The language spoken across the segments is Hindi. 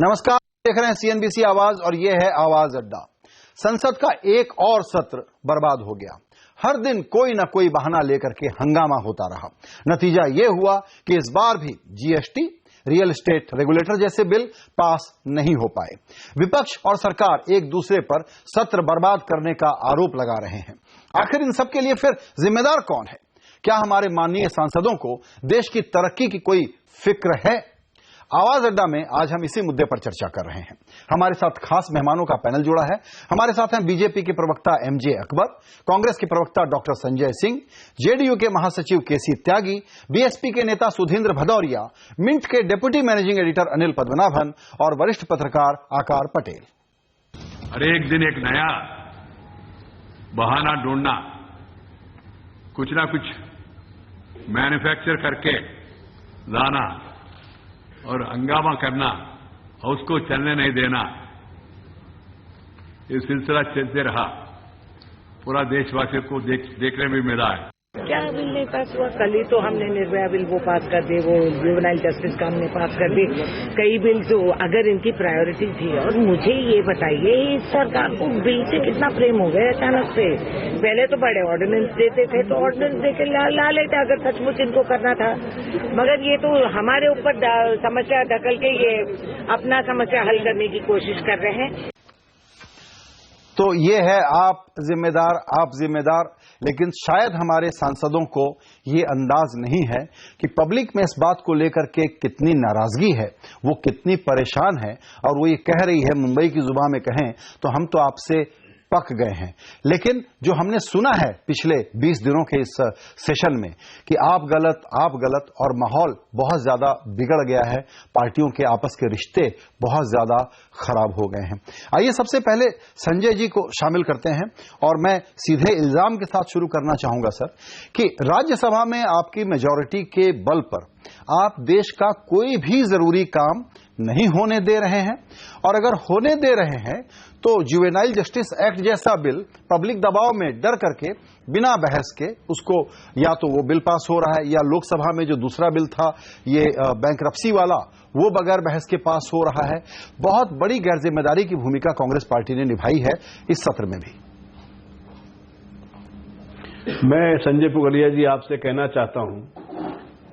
नमस्कार, देख रहे हैं सीएनबीसी आवाज और यह है आवाज अड्डा। संसद का एक और सत्र बर्बाद हो गया। हर दिन कोई ना कोई बहाना लेकर के हंगामा होता रहा। नतीजा यह हुआ कि इस बार भी जीएसटी, रियल एस्टेट रेगुलेटर जैसे बिल पास नहीं हो पाए। विपक्ष और सरकार एक दूसरे पर सत्र बर्बाद करने का आरोप लगा रहे हैं। आखिर इन सब के लिए फिर जिम्मेदार कौन है? क्या हमारे माननीय सांसदों को देश की तरक्की की कोई फिक्र है? आवाज अड्डा में आज हम इसी मुद्दे पर चर्चा कर रहे हैं। हमारे साथ खास मेहमानों का पैनल जुड़ा है। हमारे साथ हैं बीजेपी के प्रवक्ता एमजे अकबर, कांग्रेस के प्रवक्ता डॉक्टर संजय सिंह, जेडीयू के महासचिव केसी त्यागी, बीएसपी के नेता सुधींद्र भदौरिया, मिंट के deputy managing editor Anil Padmanabhan और वरिष्ठ पत्रकार आकार पटेल। हर एक दिन एक नया बहाना ढूंढना, कुछ ना कुछ मैन्युफैक्चर करके लाना और हंगामा करना और उसको चलने नहीं देना, ये सिलसिला चलते रहा। पूरा देशवासियों को देखने में मिला है। क्या बिल नहीं पास हुआ? कल ही तो हमने निर्भया बिल वो पास कर दी, वो जुवेनाइल जस्टिस का हमने पास कर दी। कई बिल तो अगर इनकी प्रायोरिटी थी। और मुझे ये बताइए, इस सरकार को बिल से कितना प्रेम हो गया अचानक से? पहले तो बड़े ऑर्डिनेंस देते थे तो ऑर्डिनेंस देके ला लेते अगर सचमुच इनको करना था। मगर ये तो हमारे ऊपर समस्या ढकल के ये अपना समस्या हल करने की कोशिश कर रहे हैं। तो ये है आप जिम्मेदार, लेकिन शायद हमारे सांसदों को ये अंदाज नहीं है कि पब्लिक में इस बात को लेकर के कितनी नाराजगी है, वो कितनी परेशान है। और वो ये कह रही है, मुंबई की जुबान में कहें तो हम तो आपसे पक गए हैं। लेकिन जो हमने सुना है पिछले 20 दिनों के इस सेशन में कि आप गलत और माहौल बहुत ज्यादा बिगड़ गया है, पार्टियों के आपस के रिश्ते बहुत ज्यादा खराब हो गए हैं। आइए सबसे पहले संजय जी को शामिल करते हैं और मैं सीधे इल्जाम के साथ शुरू करना चाहूंगा सर कि राज्यसभा में आपकी मेजॉरिटी के बल पर आप देश का कोई भी जरूरी काम नहीं होने दे रहे हैं। और अगर होने दे रहे हैं तो जुवेनाइल जस्टिस एक्ट जैसा बिल पब्लिक दबाव में डर करके बिना बहस के उसको या तो वो बिल पास हो रहा है, या लोकसभा में जो दूसरा बिल था ये बैंकरप्सी वाला, वो बगैर बहस के पास हो रहा है। बहुत बड़ी गैर जिम्मेदारी की भूमिका कांग्रेस पार्टी ने निभाई है इस सत्र में भी। मैं संजय पुगलिया जी आपसे कहना चाहता हूं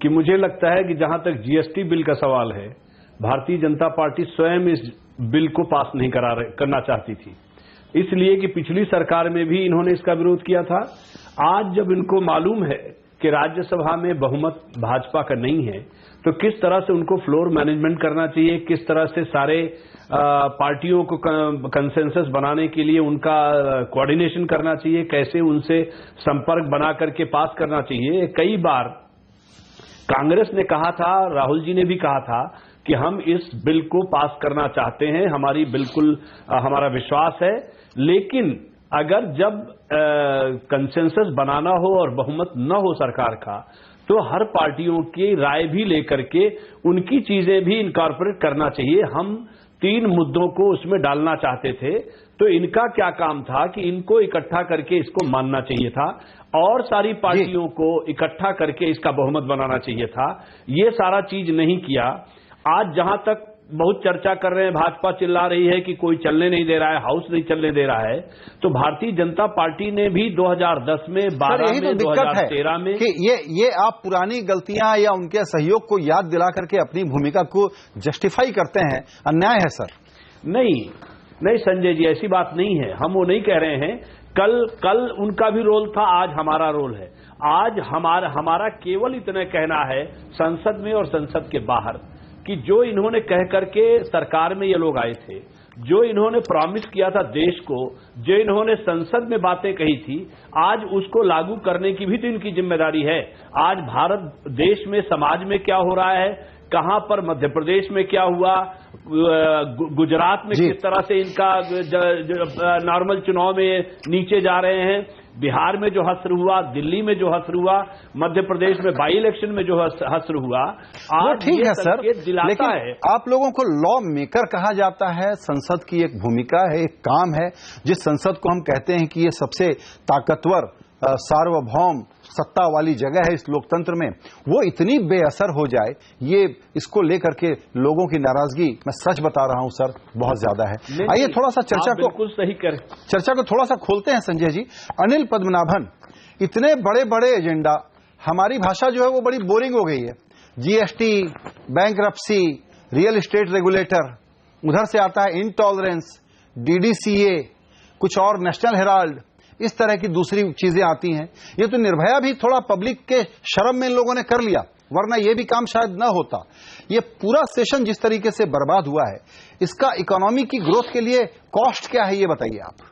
कि मुझे लगता है कि जहां तक जीएसटी बिल का सवाल है, भारतीय जनता पार्टी स्वयं इस बिल को पास नहीं करना चाहती थी, इसलिए कि पिछली सरकार में भी इन्होंने इसका विरोध किया था। आज जब इनको मालूम है कि राज्यसभा में बहुमत भाजपा का नहीं है, तो किस तरह से उनको फ्लोर मैनेजमेंट करना चाहिए, किस तरह से सारे पार्टियों को कंसेंसस बनाने के लिए उनका कोऑर्डिनेशन करना चाहिए, कैसे उनसे संपर्क बना करके पास करना चाहिए। कई बार कांग्रेस ने कहा था, राहुल जी ने भी कहा था कि हम इस बिल को पास करना चाहते हैं, हमारा विश्वास है। लेकिन अगर जब कंसेंसस बनाना हो और बहुमत न हो सरकार का, तो हर पार्टियों की राय भी लेकर के उनकी चीजें भी इनकॉर्पोरेट करना चाहिए। हम 3 मुद्दों को उसमें डालना चाहते थे, तो इनका क्या काम था कि इनको इकट्ठा करके इसको मानना चाहिए था और सारी पार्टियों को इकट्ठा करके इसका बहुमत बनाना चाहिए था। ये सारा चीज नहीं किया। आज जहां तक बहुत चर्चा कर रहे हैं, भाजपा चिल्ला रही है कि कोई चलने नहीं दे रहा है, हाउस नहीं चलने दे रहा है, तो भारतीय जनता पार्टी ने भी 2010 में, 12 में, 2013 में कि ये आप पुरानी गलतियां या उनके सहयोग को याद दिला करके अपनी भूमिका को जस्टिफाई करते हैं। अन्याय है सर। नहीं संजय जी, ऐसी बात नहीं है। हम वो नहीं कह रहे हैं। कल उनका भी रोल था, आज हमारा रोल है। आज हमारा केवल इतना कहना है संसद में और संसद के बाहर कि जो इन्होंने कह करके सरकार में ये लोग आए थे, जो इन्होंने प्रॉमिस किया था देश को, जो इन्होंने संसद में बातें कही थी, आज उसको लागू करने की भी तो इनकी जिम्मेदारी है। आज भारत देश में, समाज में क्या हो रहा है, कहां पर मध्य प्रदेश में क्या हुआ, गुजरात में किस तरह से इनका नॉर्मल चुनाव में नीचे जा रहे हैं, बिहार में जो हश्र हुआ, दिल्ली में जो हश्र हुआ, मध्य प्रदेश में बाई इलेक्शन में जो हश्र हुआ, आज ठीक है सर, लेकिन है। आप लोगों को लॉ मेकर कहा जाता है। संसद की एक भूमिका है, एक काम है, जिस संसद को हम कहते हैं कि ये सबसे ताकतवर सार्वभौम सत्ता वाली जगह है इस लोकतंत्र में, वो इतनी बेअसर हो जाए, ये इसको लेकर के लोगों की नाराजगी, मैं सच बता रहा हूं सर, बहुत ज्यादा है। आइए थोड़ा सा चर्चा को थोड़ा सा खोलते हैं संजय जी। अनिल पद्मनाभन, इतने बड़े बड़े एजेंडा, हमारी भाषा जो है वो बड़ी बोरिंग हो गई है। GST, bankruptcy, real estate regulator, उधर से आता है इनटॉलरेंस, डीडीसीए, कुछ और नेशनल हेराल्ड, इस तरह की दूसरी चीजें आती हैं। ये तो निर्भया भी थोड़ा पब्लिक के शर्म में इन लोगों ने कर लिया, वरना ये भी काम शायद न होता। ये पूरा सेशन जिस तरीके से बर्बाद हुआ है, इसका इकोनॉमी की ग्रोथ के लिए कॉस्ट क्या है, ये बताइए आप।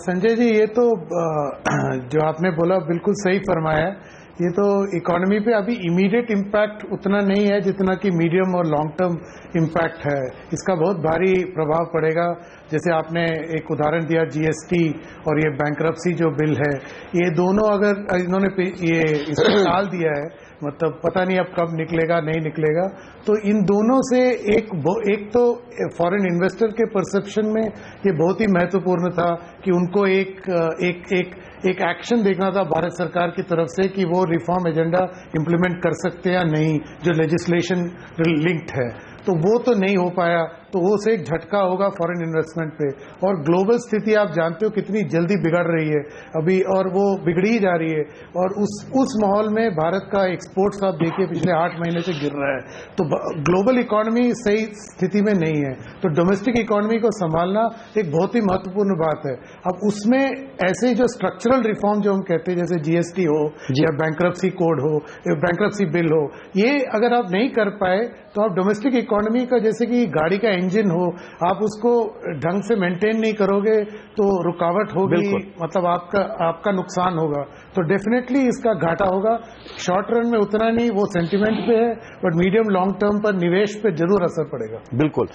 संजय जी, ये तो जो आपने बोला बिल्कुल सही फरमाया। ये तो इकोनॉमी पे अभी इमीडिएट इम्पैक्ट उतना नहीं है जितना कि मीडियम और लॉन्ग टर्म इम्पैक्ट है। इसका बहुत भारी प्रभाव पड़ेगा। जैसे आपने एक उदाहरण दिया जीएसटी और ये बैंकरप्सी जो बिल है, ये दोनों अगर इन्होंने ये इसको टाल दिया है, मतलब पता नहीं अब कब निकलेगा नहीं निकलेगा, तो इन दोनों से एक तो फॉरेन इन्वेस्टर के परसेप्शन में ये बहुत ही महत्वपूर्ण था कि उनको एक एक्शन देखना था भारत सरकार की तरफ से कि वो रिफॉर्म एजेंडा इंप्लीमेंट कर सकते हैं या नहीं, जो लेजिस्लेशन लिंक्ड है। तो वो तो नहीं हो पाया, तो वो से एक झटका होगा फॉरेन इन्वेस्टमेंट पे। और ग्लोबल स्थिति आप जानते हो कितनी जल्दी बिगड़ रही है अभी, और वो बिगड़ी ही जा रही है। और उस माहौल में भारत का एक्सपोर्ट्स आप देखिए पिछले 8 महीने से गिर रहा है, तो ग्लोबल इकोनॉमी सही स्थिति में नहीं है। तो डोमेस्टिक इकोनॉमी को संभालना एक बहुत ही महत्वपूर्ण बात है। अब उसमें ऐसे जो स्ट्रक्चरल रिफॉर्म जो हम कहते हैं, जैसे जीएसटी हो या बैंकरप्सी कोड हो, बैंकरप्सी बिल हो, ये अगर आप नहीं कर पाए तो आप डोमेस्टिक इकोनॉमी का, जैसे कि गाड़ी का इंजन हो, आप उसको ढंग से मेंटेन नहीं करोगे तो रुकावट होगी, मतलब आपका नुकसान होगा। तो डेफिनेटली इसका घाटा होगा। शॉर्ट रन में उतना नहीं, वो सेंटिमेंट पे है, बट मीडियम लॉन्ग टर्म पर निवेश पे जरूर असर पड़ेगा। बिल्कुल।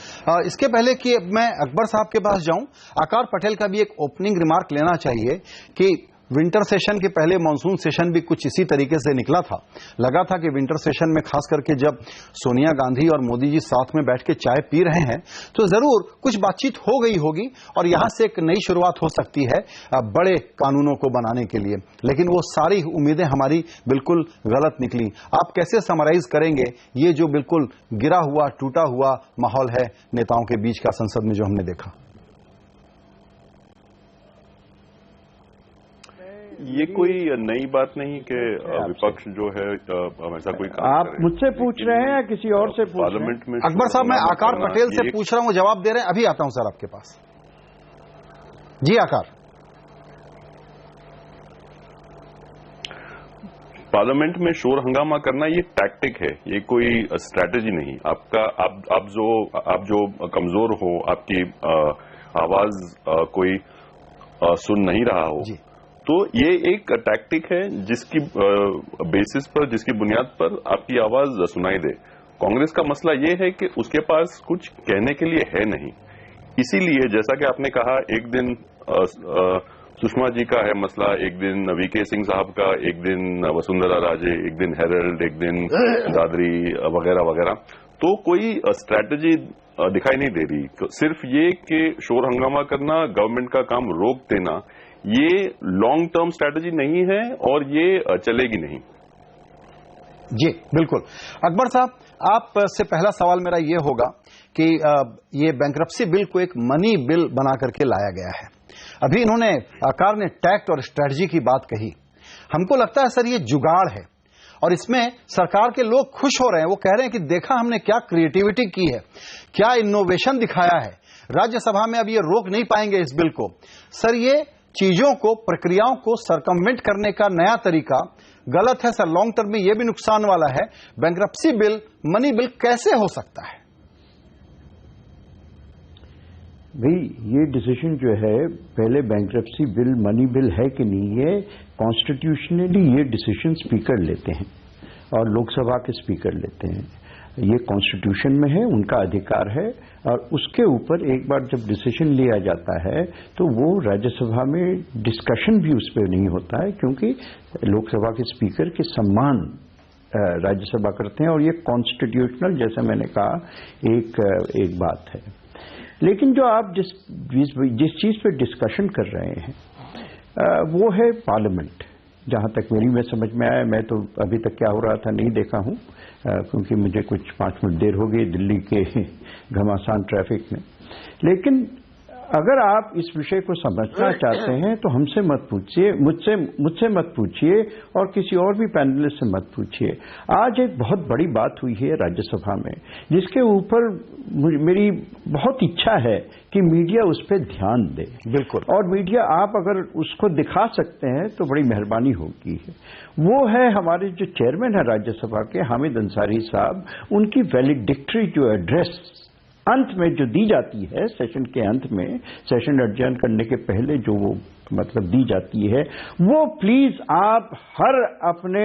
इसके पहले कि मैं अकबर साहब के पास जाऊं, आकार पटेल का भी एक ओपनिंग रिमार्क लेना चाहिए कि विंटर सेशन के पहले मानसून सेशन भी कुछ इसी तरीके से निकला था। लगा था कि विंटर सेशन में खास करके जब सोनिया गांधी और मोदी जी साथ में बैठ के चाय पी रहे हैं तो जरूर कुछ बातचीत हो गई होगी और यहां से एक नई शुरुआत हो सकती है बड़े कानूनों को बनाने के लिए। लेकिन वो सारी उम्मीदें हमारी बिल्कुल गलत निकली। आप कैसे समराइज करेंगे ये जो बिल्कुल गिरा हुआ टूटा हुआ माहौल है नेताओं के बीच का संसद में जो हमने देखा? ये कोई नई बात नहीं कि विपक्ष जो है हमेशा कोई काम आप मुझसे पूछ रहे हैं या किसी और से पूछ पार्लियामेंट में? अकबर साहब, मैं आकार पटेल से पूछ रहा हूं, जवाब दे रहे हैं। अभी आता हूं सर आपके पास। जी आकार। पार्लियामेंट में शोर हंगामा करना ये टैक्टिक है, ये कोई स्ट्रैटेजी नहीं। आपका आप जो कमजोर हो, आपकी आवाज कोई सुन नहीं रहा हो, तो ये एक टैक्टिक है जिसकी बेसिस पर, जिसकी बुनियाद पर आपकी आवाज सुनाई दे। कांग्रेस का मसला ये है कि उसके पास कुछ कहने के लिए है नहीं। इसीलिए जैसा कि आपने कहा, एक दिन सुषमा जी का है मसला, एक दिन वीके सिंह साहब का, एक दिन वसुंधरा राजे, एक दिन हेरल्ड, एक दिन दादरी वगैरह वगैरह। तो कोई स्ट्रैटेजी दिखाई नहीं दे रही। तो सिर्फ ये कि शोर हंगामा करना, गवर्नमेंट का काम रोक देना, ये लॉन्ग टर्म स्ट्रैटेजी नहीं है और ये चलेगी नहीं। जी बिल्कुल। अकबर साहब, आप से पहला सवाल मेरा ये होगा कि ये बैंकरप्सी बिल को एक मनी बिल बना करके लाया गया है। अभी इन्होंने आकार ने टैक्ट और स्ट्रैटेजी की बात कही। हमको लगता है सर ये जुगाड़ है और इसमें सरकार के लोग खुश हो रहे हैं। वो कह रहे हैं कि देखा हमने क्या क्रिएटिविटी की है, क्या इनोवेशन दिखाया है। राज्यसभा में अब ये रोक नहीं पाएंगे इस बिल को। सर ये चीजों को, प्रक्रियाओं को सरकमवेंट करने का नया तरीका गलत है सर। लॉन्ग टर्म में यह भी नुकसान वाला है। बैंकरप्सी बिल मनी बिल कैसे हो सकता है? भाई ये डिसीजन जो है, पहले बैंकरप्सी बिल मनी बिल है कि नहीं, ये कॉन्स्टिट्यूशनली ये डिसीजन स्पीकर लेते हैं और लोकसभा के स्पीकर लेते हैं। ये कॉन्स्टिट्यूशन में है, उनका अधिकार है। और उसके ऊपर एक बार जब डिसीजन लिया जाता है तो वो राज्यसभा में डिस्कशन भी उस पर नहीं होता है, क्योंकि लोकसभा के स्पीकर के सम्मान राज्यसभा करते हैं और ये कॉन्स्टिट्यूशनल, जैसा मैंने कहा, एक बात है। लेकिन जो आप जिस चीज पे डिस्कशन कर रहे हैं वो है पार्लियामेंट। जहां तक मेरी में समझ में आया, मैं तो अभी तक क्या हो रहा था नहीं देखा हूं, क्योंकि मुझे कुछ 5 मिनट देर हो गई दिल्ली के घमासान ट्रैफिक में। लेकिन अगर आप इस विषय को समझना चाहते हैं तो हमसे मत पूछिए, मुझसे मत पूछिए और किसी और भी पैनलिस्ट से मत पूछिए। आज एक बहुत बड़ी बात हुई है राज्यसभा में, जिसके ऊपर मेरी बहुत इच्छा है कि मीडिया उस पर ध्यान दे। बिल्कुल। और मीडिया आप अगर उसको दिखा सकते हैं तो बड़ी मेहरबानी होगी। वो है हमारे जो चेयरमैन है राज्यसभा के, हामिद अंसारी साहब, उनकी वैलिडिक्टरी जो एड्रेस अंत में जो दी जाती है, सेशन के अंत में, सेशन एडजर्न करने के पहले जो वो मतलब दी जाती है, वो प्लीज आप हर अपने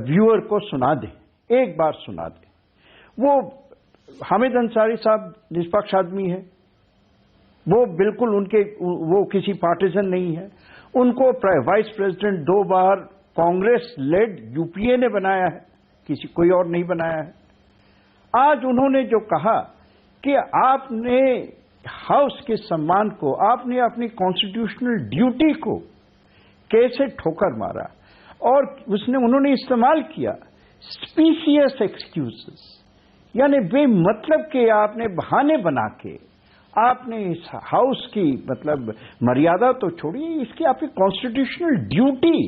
व्यूअर को सुना दें, एक बार सुना दें। वो हामिद अंसारी साहब निष्पक्ष आदमी है, वो बिल्कुल वो किसी पार्टीजन नहीं है। उनको वाइस प्रेसिडेंट 2 बार कांग्रेस लेड यूपीए ने बनाया है, कोई और नहीं बनाया है। आज उन्होंने जो कहा कि आपने हाउस के सम्मान को, आपने अपनी कॉन्स्टिट्यूशनल ड्यूटी को कैसे ठोकर मारा, और उन्होंने इस्तेमाल किया स्पीशियस एक्सक्यूजेस, यानी बेमतलब के आपने बहाने बना के आपने इस हाउस की मतलब मर्यादा तो छोड़िए, इसकी आपकी कॉन्स्टिट्यूशनल ड्यूटी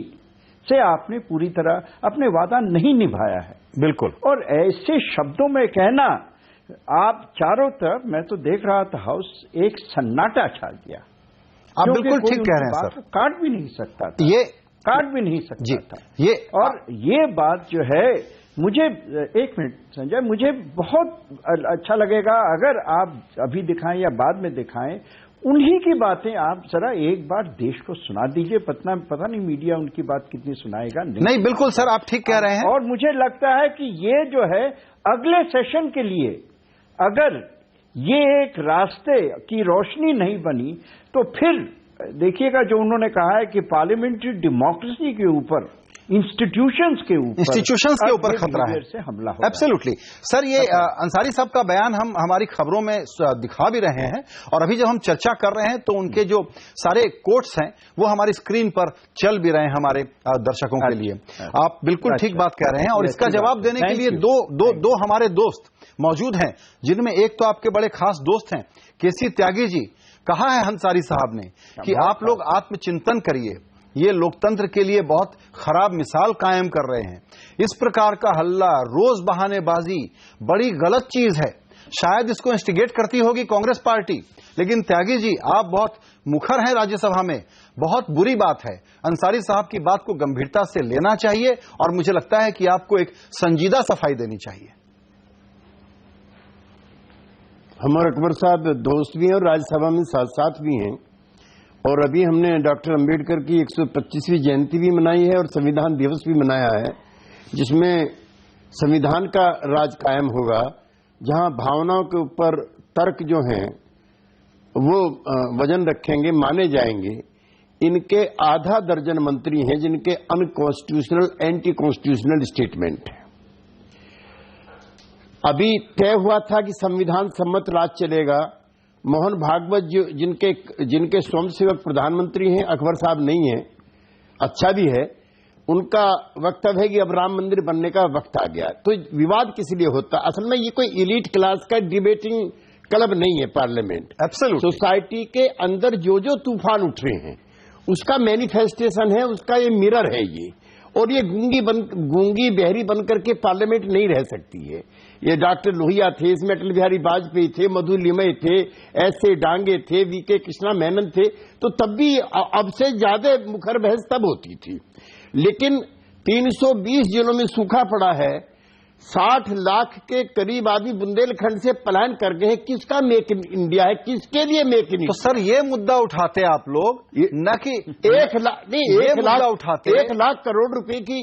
से आपने पूरी तरह अपने वादा नहीं निभाया है। बिल्कुल। और ऐसे शब्दों में कहना, आप चारों तरफ, मैं तो देख रहा था हाउस, एक सन्नाटा छा गया। आप बिल्कुल ठीक कह रहे हैं सर। काट भी नहीं सकता था, ये काट भी नहीं सकता था ये। और ये बात जो है, मुझे एक मिनट संजय, मुझे बहुत अच्छा लगेगा अगर आप अभी दिखाएं या बाद में दिखाएं, उन्हीं की बातें आप जरा एक बार देश को सुना दीजिए। पता नहीं मीडिया उनकी बात कितनी सुनाएगा। नहीं बिल्कुल सर, आप ठीक कह रहे हैं। और मुझे लगता है कि ये जो है अगले सेशन के लिए अगर ये एक रास्ते की रोशनी नहीं बनी तो फिर देखिएगा जो उन्होंने कहा है कि पार्लियामेंट्री डेमोक्रेसी के ऊपर, इंस्टीट्यूशंस के ऊपर खतरा है, से हमला होगा। Absolutely sir. ये अंसारी साहब का बयान हम हमारी खबरों में दिखा भी रहे हैं, और अभी जब हम चर्चा कर रहे हैं तो उनके जो सारे कोट्स हैं वो हमारी स्क्रीन पर चल भी रहे हैं हमारे दर्शकों के लिए। आप बिल्कुल ठीक बात कह रहे हैं, और इसका जवाब देने के लिए दो हमारे दोस्त मौजूद हैं, जिनमें एक तो आपके बड़े खास दोस्त हैं केसी त्यागी जी। कहा है अंसारी साहब ने कि आप लोग आत्मचिंतन करिए, ये लोकतंत्र के लिए बहुत खराब मिसाल कायम कर रहे हैं। इस प्रकार का हल्ला, रोज बहानेबाजी बड़ी गलत चीज है। शायद इसको इंस्टिगेट करती होगी कांग्रेस पार्टी, लेकिन त्यागी जी आप बहुत मुखर हैं राज्यसभा में, बहुत बुरी बात है। अंसारी साहब की बात को गंभीरता से लेना चाहिए, और मुझे लगता है कि आपको एक संजीदा सफाई देनी चाहिए। हमारे अकबर साहब दोस्त भी हैं और राज्यसभा में साथ साथ भी हैं, और अभी हमने डॉक्टर अंबेडकर की 125वीं जयंती भी मनाई है और संविधान दिवस भी मनाया है, जिसमें संविधान का राज कायम होगा, जहां भावनाओं के ऊपर तर्क जो हैं वो वजन रखेंगे, माने जाएंगे। इनके आधा दर्जन मंत्री हैं जिनके अनकॉन्स्टिट्यूशनल, एंटी कॉन्स्टिट्यूशनल स्टेटमेंट है। अभी तय हुआ था कि संविधान सम्मत राज चलेगा। मोहन भागवत जो जिनके स्वयंसेवक प्रधानमंत्री हैं, अकबर साहब नहीं है, अच्छा भी है, उनका वक्तव्य है कि अब राम मंदिर बनने का वक्त आ गया। तो विवाद किस लिए होता? असल में ये कोई एलीट क्लास का डिबेटिंग क्लब नहीं है पार्लियामेंट। एब्सोल्युटली। सोसाइटी के अंदर जो जो तूफान उठ रहे हैं उसका मैनिफेस्टेशन है, उसका ये मिरर है ये। और ये गूंगी बहरी बनकर के पार्लियामेंट नहीं रह सकती है। ये डॉक्टर लोहिया थे, इसमें अटल बिहारी वाजपेयी थे, मधु लिमय थे, ऐसे डांगे थे, वीके कृष्णा मेनन थे, तो तब भी अब से ज्यादा मुखर बहस तब होती थी। लेकिन 320 जिलों में सूखा पड़ा है, 60 लाख के करीब आदमी बुंदेलखंड से पलायन कर गए हैं। किसका मेक इन इंडिया है? किसके लिए मेक इन इंडिया? तो सर ये मुद्दा उठाते आप लोग, न कि 1 लाख नहीं, 1 लाख उठाते, 1 लाख करोड़ रुपए की।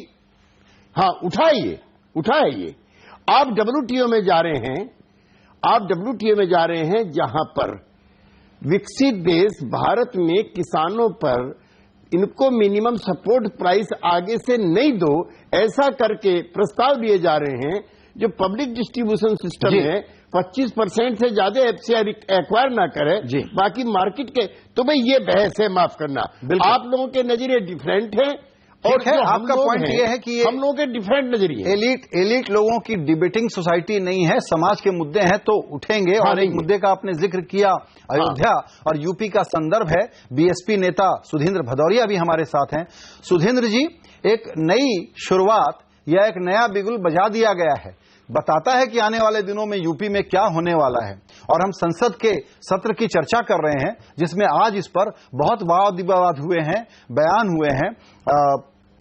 हाँ, उठाइए। आप WTO में जा रहे हैं, WTO में जा रहे हैं, जहां पर विकसित देश भारत में किसानों पर इनको मिनिमम सपोर्ट प्राइस आगे से नहीं दो, ऐसा करके प्रस्ताव दिए जा रहे हैं जो पब्लिक डिस्ट्रीब्यूशन सिस्टम है 25% से ज्यादा एफसीआई एक्वायर ना करे, बाकी मार्केट के, तो भाई ये बहस है, माफ करना, आप लोगों के नजरिए डिफरेंट है और आपका पॉइंट ये है कि ये हम लोगों के डिफरेंट नजरिए, एलीट लोगों की डिबेटिंग सोसाइटी नहीं है, समाज के मुद्दे हैं तो उठेंगे। और एक मुद्दे का आपने जिक्र किया, अयोध्या और यूपी का संदर्भ है। बीएसपी नेता सुधींद्र भदौरिया भी हमारे साथ हैं। सुधींद्र जी, एक नई शुरुआत या एक नया बिगुल बजा दिया गया है, बताता है कि आने वाले दिनों में यूपी में क्या होने वाला है। और हम संसद के सत्र की चर्चा कर रहे हैं जिसमें आज इस पर बहुत वाद विवाद हुए हैं, बयान हुए हैं।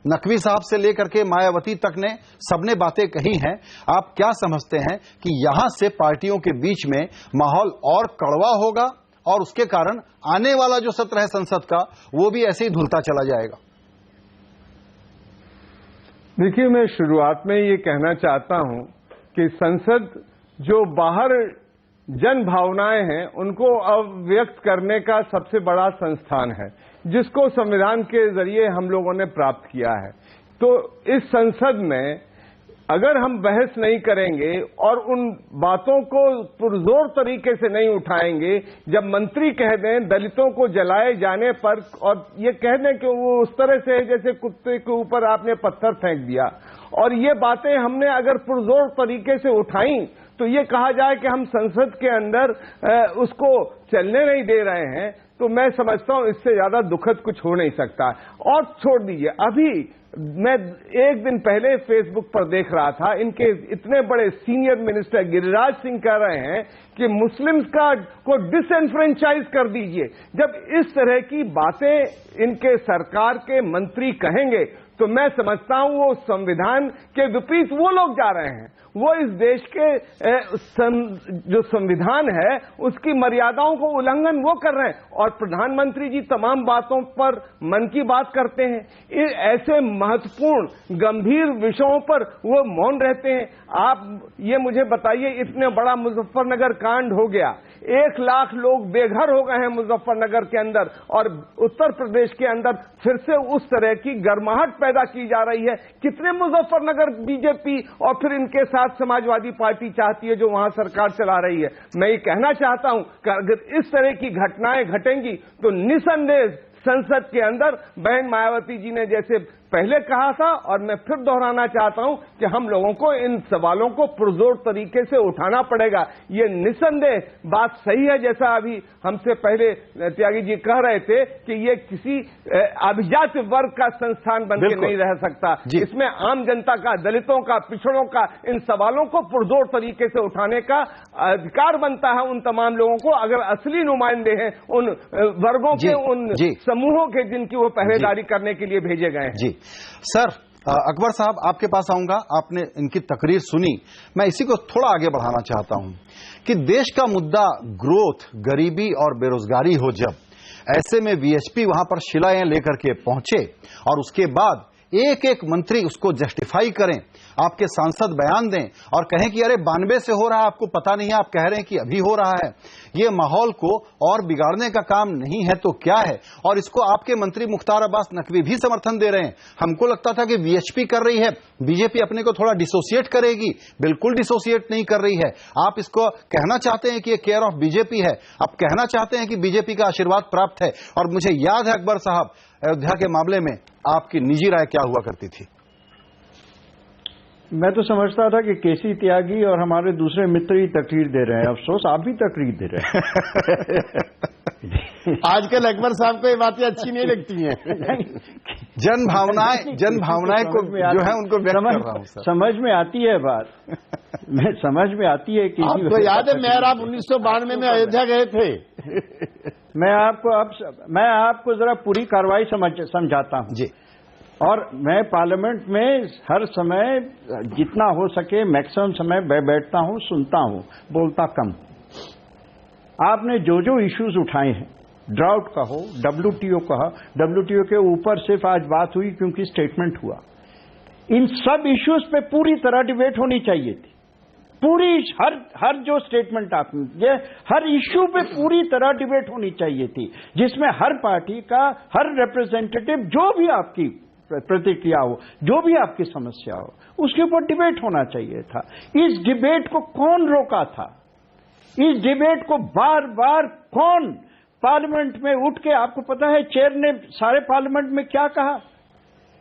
नकवी साहब से लेकर के मायावती तक ने सबने बातें कही हैं। आप क्या समझते हैं कि यहां से पार्टियों के बीच में माहौल और कड़वा होगा और उसके कारण आने वाला जो सत्र है संसद का वो भी ऐसे ही धुलता चला जाएगा? देखिए, मैं शुरुआत में ये कहना चाहता हूं कि संसद जो बाहर जन भावनाएं हैं उनको अभिव्यक्त करने का सबसे बड़ा संस्थान है, जिसको संविधान के जरिए हम लोगों ने प्राप्त किया है। तो इस संसद में अगर हम बहस नहीं करेंगे और उन बातों को पुरजोर तरीके से नहीं उठाएंगे, जब मंत्री कह दें दलितों को जलाए जाने पर और ये कह दें कि वो उस तरह से जैसे कुत्ते के ऊपर आपने पत्थर फेंक दिया, और ये बातें हमने अगर पुरजोर तरीके से उठाई तो ये कहा जाए कि हम संसद के अंदर उसको चलने नहीं दे रहे हैं, तो मैं समझता हूं इससे ज्यादा दुखद कुछ हो नहीं सकता। और छोड़ दीजिए, अभी मैं एक दिन पहले फेसबुक पर देख रहा था, इनके इतने बड़े सीनियर मिनिस्टर गिरिराज सिंह कह रहे हैं कि मुस्लिम्स को डिसएनफ्रेंचाइज कर दीजिए। जब इस तरह की बातें इनके सरकार के मंत्री कहेंगे तो मैं समझता हूं वो संविधान के विपरीत वो लोग जा रहे हैं, वो इस देश के जो संविधान है उसकी मर्यादाओं को उल्लंघन वो कर रहे हैं। और प्रधानमंत्री जी तमाम बातों पर मन की बात करते हैं, ऐसे महत्वपूर्ण गंभीर विषयों पर वो मौन रहते हैं। आप ये मुझे बताइए, इतने बड़ा मुजफ्फरनगर कांड हो गया, 1 लाख लोग बेघर हो गए हैं मुजफ्फरनगर के अंदर, और उत्तर प्रदेश के अंदर फिर से उस तरह की गर्माहट पैदा की जा रही है। कितने मुजफ्फरनगर बीजेपी और फिर इनके साथ समाजवादी पार्टी चाहती है जो वहां सरकार चला रही है। मैं ये कहना चाहता हूं कि अगर इस तरह की घटनाएं घटेंगी तो निसंदेह संसद के अंदर बहन मायावती जी ने जैसे पहले कहा था, और मैं फिर दोहराना चाहता हूं कि हम लोगों को इन सवालों को पुरजोर तरीके से उठाना पड़ेगा। ये निसंदेह बात सही है, जैसा अभी हमसे पहले त्यागी जी कह रहे थे कि ये किसी अभिजात वर्ग का संस्थान बन के नहीं रह सकता। इसमें आम जनता का, दलितों का, पिछड़ों का, इन सवालों को पुरजोर तरीके से उठाने का अधिकार बनता है उन तमाम लोगों को, अगर असली नुमाइंदे हैं उन वर्गों के, उन समूहों के जिनकी वो पहरेदारी करने के लिए भेजे गए हैं। सर, अकबर साहब आपके पास आऊंगा। आपने इनकी तकरीर सुनी, मैं इसी को थोड़ा आगे बढ़ाना चाहता हूं कि देश का मुद्दा ग्रोथ, गरीबी और बेरोजगारी हो, जब ऐसे में वीएचपी वहां पर शिलाएं लेकर के पहुंचे और उसके बाद एक एक मंत्री उसको जस्टिफाई करें, आपके सांसद बयान दें और कहें कि अरे 92 से हो रहा है, आपको पता नहीं है, आप कह रहे हैं कि अभी हो रहा है। ये माहौल को और बिगाड़ने का काम नहीं है तो क्या है? और इसको आपके मंत्री मुख्तार अब्बास नकवी भी समर्थन दे रहे हैं। हमको लगता था कि वीएचपी कर रही है, बीजेपी अपने को थोड़ा डिसोसिएट करेगी, बिल्कुल डिसोसिएट नहीं कर रही है। आप इसको कहना चाहते हैं कि ये केयर ऑफ बीजेपी है, आप कहना चाहते हैं कि बीजेपी का आशीर्वाद प्राप्त है। और मुझे याद है अकबर साहब, अयोध्या के मामले में आपकी निजी राय क्या हुआ करती थी? मैं तो समझता था कि केसी त्यागी और हमारे दूसरे मित्र ही तकरीर दे रहे हैं। अफसोस आप भी तकरीर दे रहे हैं। आजकल अकबर साहब को ये बातें अच्छी नहीं लगती हैं। जन भावनाएं को जो है उनको व्यक्त कर रहा हूं सर। समझ में आती है बात, मैं समझ में आती है। आपको याद है मेयर आप 1992 में अयोध्या गए थे? मैं आपको जरा पूरी कार्रवाई समझाता हूं जी। और मैं पार्लियामेंट में हर समय जितना हो सके मैक्सिमम समय बैठता हूं, सुनता हूं, बोलता कम। आपने जो जो इश्यूज उठाए हैं, ड्राउट का हो, WTO का, WTO के ऊपर सिर्फ आज बात हुई क्योंकि स्टेटमेंट हुआ। इन सब इश्यूज पे पूरी तरह डिबेट होनी चाहिए थी। पूरी हर जो स्टेटमेंट आपने, हर इश्यू पे पूरी तरह डिबेट होनी चाहिए थी, जिसमें हर पार्टी का हर रिप्रेजेंटेटिव जो भी आपकी प्रतिक्रिया हो, जो भी आपकी समस्या हो, उसके ऊपर डिबेट होना चाहिए था। इस डिबेट को कौन रोका था? इस डिबेट को बार बार कौन पार्लियामेंट में उठ के, आपको पता है चेयर ने सारे पार्लियामेंट में क्या कहा?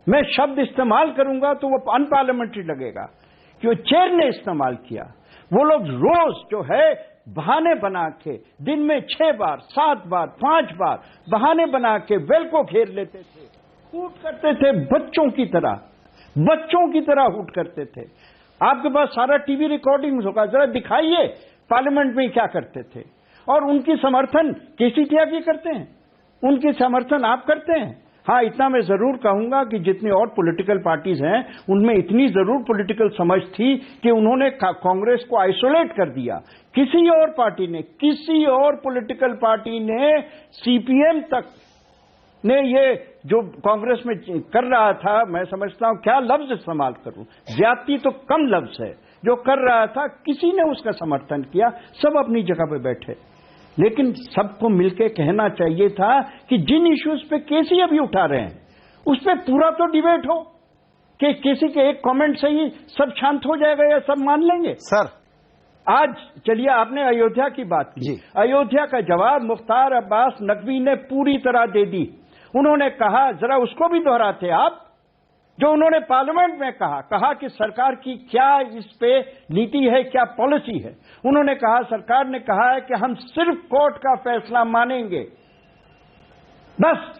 मैं शब्द इस्तेमाल करूंगा तो वो अनपार्लियामेंट्री लगेगा कि वो चेयर ने इस्तेमाल किया। वो लोग रोज जो है बहाने बना के दिन में 6 बार, 7 बार, 5 बार बहाने बना के वेल को घेर लेते थे, हूट करते थे बच्चों की तरह हूट करते थे। आपके पास सारा टीवी रिकॉर्डिंग होगा, जरा दिखाइए पार्लियामेंट में क्या करते थे। और उनकी समर्थन केसी त्यागी करते हैं, उनकी समर्थन आप करते हैं। हाँ, इतना मैं जरूर कहूंगा कि जितनी और पॉलिटिकल पार्टीज हैं उनमें इतनी जरूर पॉलिटिकल समझ थी कि उन्होंने कांग्रेस को आइसोलेट कर दिया। किसी और पॉलिटिकल पार्टी ने सीपीएम तक ने ये जो कांग्रेस में कर रहा था, मैं समझता हूं क्या लफ्ज इस्तेमाल करूं, ज्यादती तो कम लफ्ज है, जो कर रहा था किसी ने उसका समर्थन किया, सब अपनी जगह पे बैठे। लेकिन सबको मिलकर कहना चाहिए था कि जिन इश्यूज पे केसी अभी उठा रहे हैं उस पे पूरा तो डिबेट हो कि किसी के एक कमेंट से ही सब शांत हो जाएगा या सब मान लेंगे। सर आज चलिए, आपने अयोध्या की बात की, अयोध्या का जवाब मुख्तार अब्बास नकवी ने पूरी तरह दे दी। उन्होंने कहा, जरा उसको भी दोहराते आप, जो उन्होंने पार्लियामेंट में कहा कि सरकार की क्या इस पे नीति है, क्या पॉलिसी है। उन्होंने कहा, सरकार ने कहा है कि हम सिर्फ कोर्ट का फैसला मानेंगे, बस,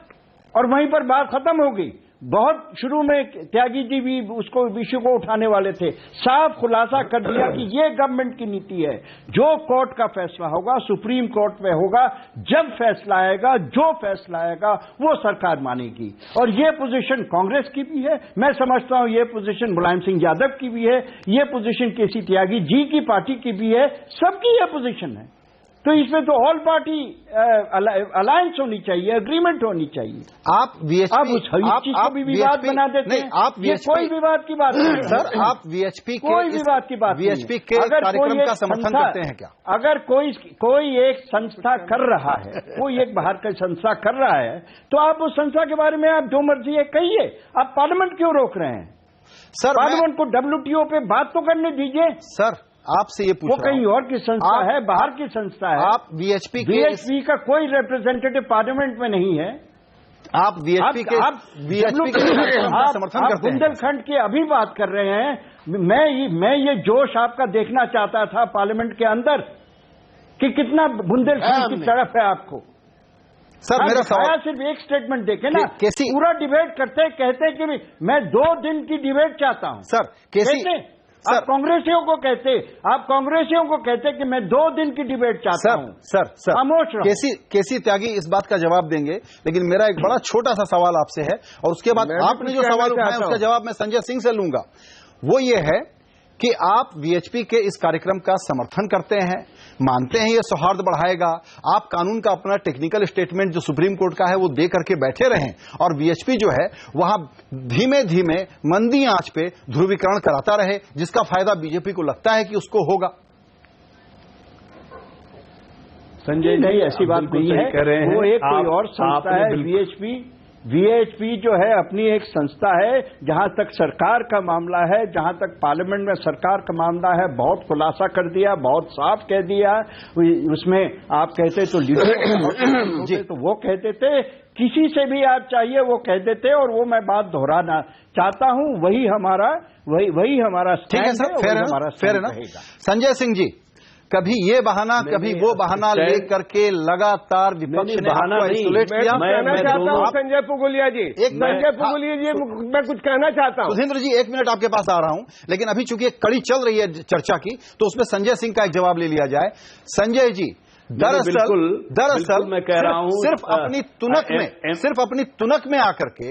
और वहीं पर बात खत्म हो गई। बहुत शुरू में त्यागी जी भी उसको विषय को उठाने वाले थे, साफ खुलासा कर दिया कि ये गवर्नमेंट की नीति है, जो कोर्ट का फैसला होगा सुप्रीम कोर्ट में होगा, जब फैसला आएगा, जो फैसला आएगा वो सरकार मानेगी। और ये पोजीशन कांग्रेस की भी है, मैं समझता हूं ये पोजीशन मुलायम सिंह यादव की भी है, ये पोजीशन केसी त्यागी जी की पार्टी की भी है, सबकी ये पोजीशन है। तो इसमें तो ऑल पार्टी अलायंस होनी चाहिए, एग्रीमेंट होनी चाहिए। आप वीएचपी को भी विवाद बना देते हैं। आप वीएचपी कोई विवाद की बात नहीं सर, आप वीएचपी के कोई विवाद की बात वीएचपी के कार्यक्रम का समर्थन करते हैं क्या? अगर कोई एक संस्था कर रहा है, कोई एक बाहर का संस्था कर रहा है, तो आप उस संस्था के बारे में आप जो मर्जी है कहिए, आप पार्लियामेंट क्यों रोक रहे हैं? सर, पार्लियामेंट को WTO पे बात तो करने दीजिए। सर, आपसे ये पूछ, वो कहीं और की संस्था है, बाहर की संस्था है। आप वीएचपी का कोई रिप्रेजेंटेटिव पार्लियामेंट में नहीं है। आप वीएचपी के समर्थन करते हैं। बुंदेलखंड की अभी बात कर रहे हैं। मैं ये जोश आपका देखना चाहता था पार्लियामेंट के अंदर कि कितना बुंदेलखंड की तरफ है आपको। सर, मेरा सवाल सिर्फ एक स्टेटमेंट देखे ना, पूरा डिबेट करते कहते कि मैं 2 दिन की डिबेट चाहता हूं। सर, आप कांग्रेसियों को कहते कि मैं 2 दिन की डिबेट चाहता हूं। सर खामोश रहो। केसी त्यागी इस बात का जवाब देंगे, लेकिन मेरा एक बड़ा छोटा सा सवाल आपसे है, और उसके बाद आपने जो सवाल उठाया उसका जवाब मैं संजय सिंह से लूंगा। वो ये है कि आप वीएचपी के इस कार्यक्रम का समर्थन करते हैं, मानते हैं ये सौहार्द बढ़ाएगा, आप कानून का अपना टेक्निकल स्टेटमेंट जो सुप्रीम कोर्ट का है वो दे करके बैठे रहें, और वीएचपी जो है वहां धीमे धीमे मंदी आंच पे ध्रुवीकरण कराता रहे, जिसका फायदा बीजेपी को लगता है कि उसको होगा। संजय नहीं, ऐसी बात नहीं है। वो एक कोई और संस्था है। वीएचपी जो है अपनी एक संस्था है। जहां तक सरकार का मामला है, जहां तक पार्लियामेंट में सरकार का मामला है, बहुत खुलासा कर दिया, बहुत साफ कह दिया। उसमें आप कहते तो लीडर तो वो कहते थे, किसी से भी आप चाहिए वो कह देते, और वो मैं बात दोहराना चाहता हूं। वही हमारा ठीक है सर, फेयर है ना। संजय सिंह जी, कभी ये बहाना कभी वो बहाना लेकर के लगातार विपक्ष ने आपको आइसोलेट किया। मैं कहना चाहता हूं संजय पुगलिया जी, मैं कुछ कहना चाहता हूं। सुधींद्र जी, 1 मिनट आपके पास आ रहा हूं, लेकिन अभी चूंकि एक कड़ी चल रही है चर्चा की, तो उसमें संजय सिंह का एक जवाब ले लिया जाए। संजय जी, दरअसल मैं कह रहा हूं, सिर्फ अपनी तुनक में आकर के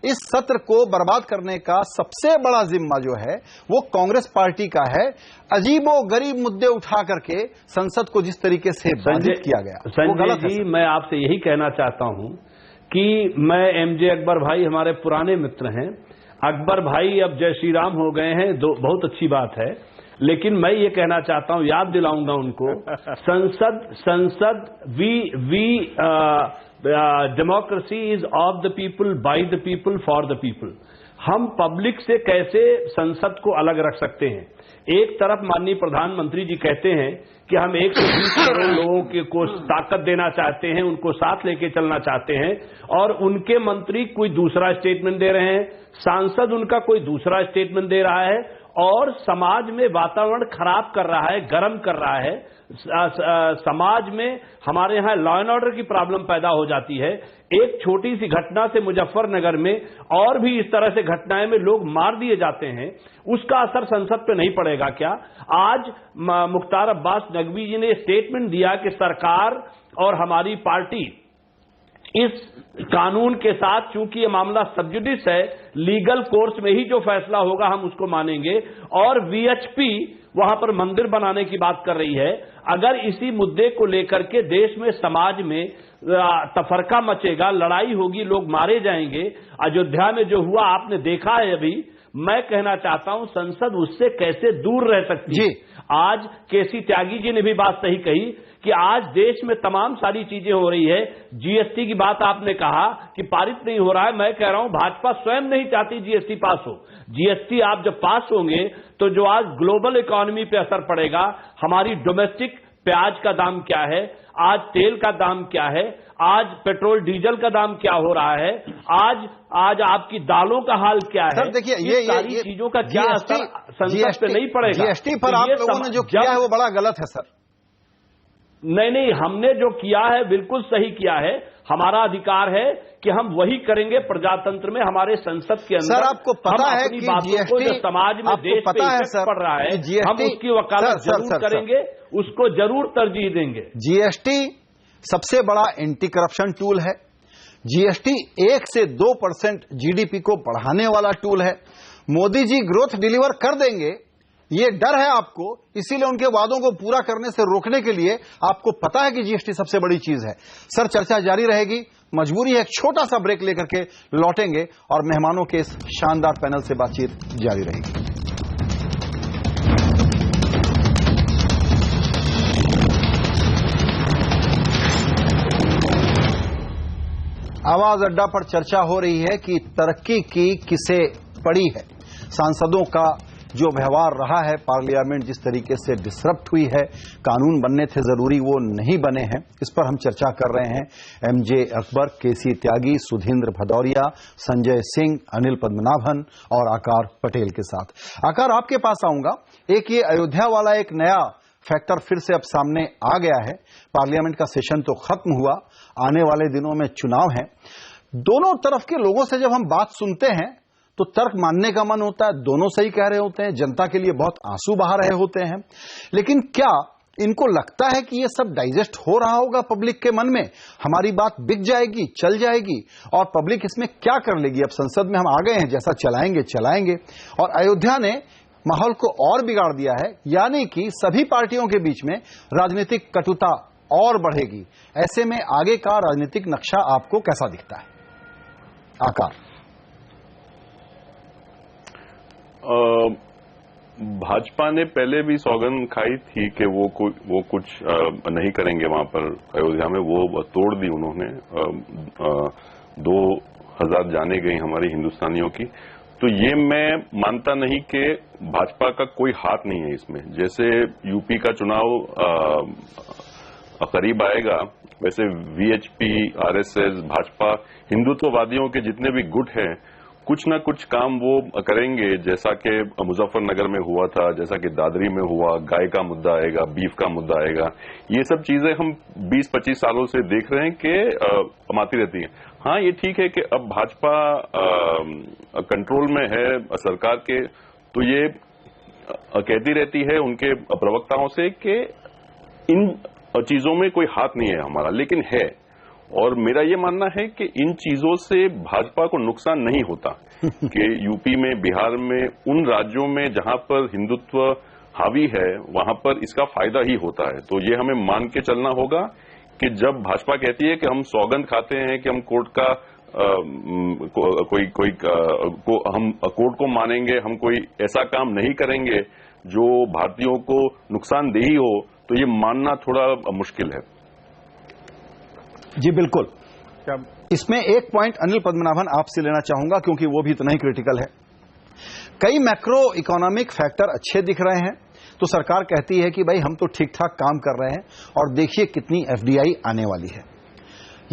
इस सत्र को बर्बाद करने का सबसे बड़ा जिम्मा जो है वो कांग्रेस पार्टी का है। अजीबो गरीब मुद्दे उठा करके संसद को जिस तरीके से बाधित किया गया, संजय जी, मैं आपसे यही कहना चाहता हूं कि मैं MJ अकबर भाई हमारे पुराने मित्र हैं। अकबर भाई अब जय श्री राम हो गए हैं, बहुत अच्छी बात है। लेकिन मैं ये कहना चाहता हूं, याद दिलाऊंगा उनको, संसद democracy is of the people, by the people, for the people. हम पब्लिक से कैसे संसद को अलग रख सकते हैं? एक तरफ माननीय प्रधानमंत्री जी कहते हैं कि हम 120 करोड़ लोगों को ताकत देना चाहते हैं, उनको साथ लेके चलना चाहते हैं, और उनके मंत्री कोई दूसरा स्टेटमेंट दे रहे हैं, सांसद उनका कोई दूसरा स्टेटमेंट दे रहा है, और समाज में वातावरण खराब कर रहा है, गर्म कर रहा है। समाज में हमारे यहां लॉ एंड ऑर्डर की प्रॉब्लम पैदा हो जाती है। एक छोटी सी घटना से मुजफ्फरनगर में और भी इस तरह से घटनाएं में लोग मार दिए जाते हैं, उसका असर संसद पे नहीं पड़ेगा क्या? आज मुख्तार अब्बास नकवी जी ने स्टेटमेंट दिया कि सरकार और हमारी पार्टी इस कानून के साथ, चूंकि ये मामला सब जुडिस है, लीगल कोर्स में ही जो फैसला होगा हम उसको मानेंगे, और वीएचपी वहां पर मंदिर बनाने की बात कर रही है। अगर इसी मुद्दे को लेकर के देश में, समाज में तफरका मचेगा, लड़ाई होगी, लोग मारे जाएंगे, अयोध्या में जो हुआ आपने देखा है अभी, मैं कहना चाहता हूं संसद उससे कैसे दूर रह सकती है। आज केसी त्यागी जी ने भी बात सही कही कि आज देश में तमाम सारी चीजें हो रही है। जीएसटी की बात आपने कहा कि पारित नहीं हो रहा है, मैं कह रहा हूं भाजपा स्वयं नहीं चाहती जीएसटी पास हो। जीएसटी आप जब पास होंगे तो जो आज ग्लोबल इकोनॉमी पे असर पड़ेगा, हमारी डोमेस्टिक प्याज का दाम क्या है, आज तेल का दाम क्या है, आज पेट्रोल डीजल का दाम क्या हो रहा है, आज आपकी दालों का हाल क्या है। सर देखिए, ये सारी चीजों का क्या असर संसद पे नहीं पड़ेगा? जीएसटी पर आप लोगों ने जो किया है वो बड़ा गलत है सर। नहीं, हमने जो किया है बिल्कुल सही किया है। हमारा अधिकार है कि हम वही करेंगे प्रजातंत्र में, हमारे संसद के अंदर। सर आपको पता है कि जीएसटी, समाज में देश पे इफेक्ट पड़ रहा है, हम उसकी वकालत जरूर करेंगे, उसको जरूर तरजीह देंगे। जीएसटी सबसे बड़ा एंटी करप्शन टूल है। जीएसटी 1 से 2% जीडीपी को बढ़ाने वाला टूल है। मोदी जी ग्रोथ डिलीवर कर देंगे, ये डर है आपको, इसीलिए उनके वादों को पूरा करने से रोकने के लिए आपको पता है कि जीएसटी सबसे बड़ी चीज है। सर चर्चा जारी रहेगी, मजबूरी है एक छोटा सा ब्रेक लेकर के लौटेंगे और मेहमानों के इस शानदार पैनल से बातचीत जारी रहेगी। आवाज अड्डा पर चर्चा हो रही है कि तरक्की की किसे पड़ी है। सांसदों का जो व्यवहार रहा है, पार्लियामेंट जिस तरीके से डिसरप्ट हुई है, कानून बनने थे जरूरी वो नहीं बने हैं, इस पर हम चर्चा कर रहे हैं एमजे अकबर, केसी त्यागी, सुधींद्र भदौरिया, संजय सिंह, अनिल पद्मनाभन और आकार पटेल के साथ। आकार आपके पास आऊंगा। एक ये अयोध्या वाला एक नया फैक्टर फिर से अब सामने आ गया है। पार्लियामेंट का सेशन तो खत्म हुआ, आने वाले दिनों में चुनाव है। दोनों तरफ के लोगों से जब हम बात सुनते हैं तो तर्क मानने का मन होता है, दोनों सही कह रहे होते हैं, जनता के लिए बहुत आंसू बहा रहे होते हैं। लेकिन क्या इनको लगता है कि ये सब डाइजेस्ट हो रहा होगा पब्लिक के मन में? हमारी बात बिक जाएगी, चल जाएगी और पब्लिक इसमें क्या कर लेगी? अब संसद में हम आ गए हैं, जैसा चलाएंगे। और अयोध्या ने माहौल को और बिगाड़ दिया है, यानी कि सभी पार्टियों के बीच में राजनीतिक कटुता और बढ़ेगी। ऐसे में आगे का राजनीतिक नक्शा आपको कैसा दिखता है आकार? भाजपा ने पहले भी सौगंध खाई थी कि वो कुछ नहीं करेंगे वहां पर अयोध्या में, वो तोड़ दी उन्होंने। 2000 जाने गई हमारी हिंदुस्तानियों की। तो ये मैं मानता नहीं कि भाजपा का कोई हाथ नहीं है इसमें। जैसे यूपी का चुनाव करीब आएगा, वैसे वीएचपी, आरएसएस, भाजपा, हिंदुत्ववादियों के जितने भी गुट हैं, कुछ ना कुछ काम वो करेंगे। जैसा कि मुजफ्फरनगर में हुआ था, जैसा कि दादरी में हुआ, गाय का मुद्दा आएगा, बीफ का मुद्दा आएगा। ये सब चीजें हम 20-25 सालों से देख रहे हैं कि आती रहती हैं। हाँ, ये ठीक है कि अब भाजपा कंट्रोल में है सरकार के, तो ये कहती रहती है उनके प्रवक्ताओं से कि इन चीजों में कोई हाथ नहीं है हमारा, लेकिन है। और मेरा ये मानना है कि इन चीजों से भाजपा को नुकसान नहीं होता कि यूपी में, बिहार में, उन राज्यों में जहां पर हिंदुत्व हावी है, वहां पर इसका फायदा ही होता है। तो ये हमें मान के चलना होगा कि जब भाजपा कहती है कि हम सौगंध खाते हैं कि हम कोर्ट का हम कोर्ट को मानेंगे, हम कोई ऐसा काम नहीं करेंगे जो भारतीयों को नुकसानदेही हो, तो ये मानना थोड़ा मुश्किल है। जी बिल्कुल। क्या? इसमें एक पॉइंट अनिल पद्मनाभन आपसे लेना चाहूंगा, क्योंकि वो भी इतना ही क्रिटिकल है। कई मैक्रो इकोनॉमिक फैक्टर अच्छे दिख रहे हैं, तो सरकार कहती है कि भाई हम तो ठीक ठाक काम कर रहे हैं, और देखिए कितनी एफडीआई आने वाली है।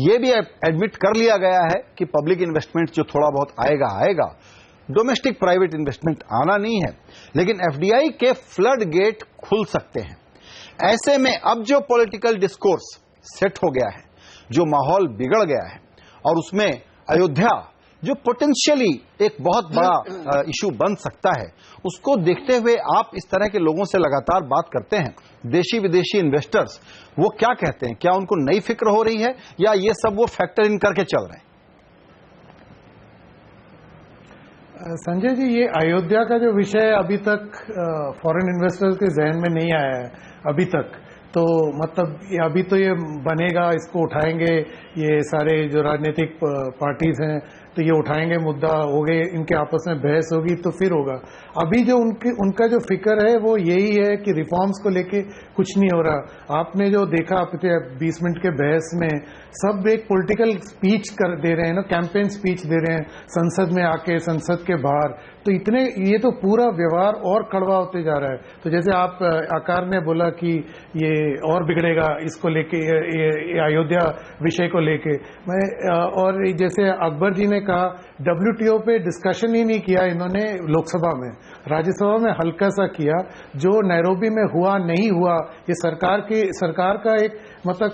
यह भी एडमिट कर लिया गया है कि पब्लिक इन्वेस्टमेंट जो थोड़ा बहुत आएगा, डोमेस्टिक प्राइवेट इन्वेस्टमेंट आना नहीं है, लेकिन एफडीआई के फ्लड गेट खुल सकते हैं। ऐसे में अब जो पॉलिटिकल डिस्कोर्स सेट हो गया है, जो माहौल बिगड़ गया है, और उसमें अयोध्या जो पोटेंशियली एक बहुत बड़ा इशू बन सकता है, उसको देखते हुए आप इस तरह के लोगों से लगातार बात करते हैं, देशी विदेशी इन्वेस्टर्स, वो क्या कहते हैं? क्या उनको नई फिक्र हो रही है, या ये सब वो फैक्टर इन करके चल रहे हैं? संजय जी, ये अयोध्या का जो विषय अभी तक फॉरेन इन्वेस्टर्स के जहन में नहीं आया है अभी तक, तो मतलब अभी तो ये बनेगा, इसको उठाएंगे ये सारे जो राजनीतिक पार्टीज हैं, तो ये उठाएंगे, मुद्दा हो गए, इनके आपस में बहस होगी तो फिर होगा। अभी जो उनका जो फिक्र है वो यही है कि रिफॉर्म्स को लेके कुछ नहीं हो रहा। आपने जो देखा पिछले 20 मिनट के बहस में, सब एक पॉलिटिकल स्पीच दे रहे हैं ना, कैंपेन स्पीच दे रहे हैं संसद में आके, संसद के बाहर, तो इतने ये तो पूरा व्यवहार और कड़वा होते जा रहा है। तो जैसे आप आकार ने बोला कि ये और बिगड़ेगा इसको लेके, ये अयोध्या विषय को लेके, मैं और जैसे अकबर जी ने कहा WTO पे डिस्कशन ही नहीं किया इन्होंने लोकसभा में, राज्यसभा में हल्का सा किया। जो नैरोबी में हुआ नहीं हुआ, ये सरकार का एक मतलब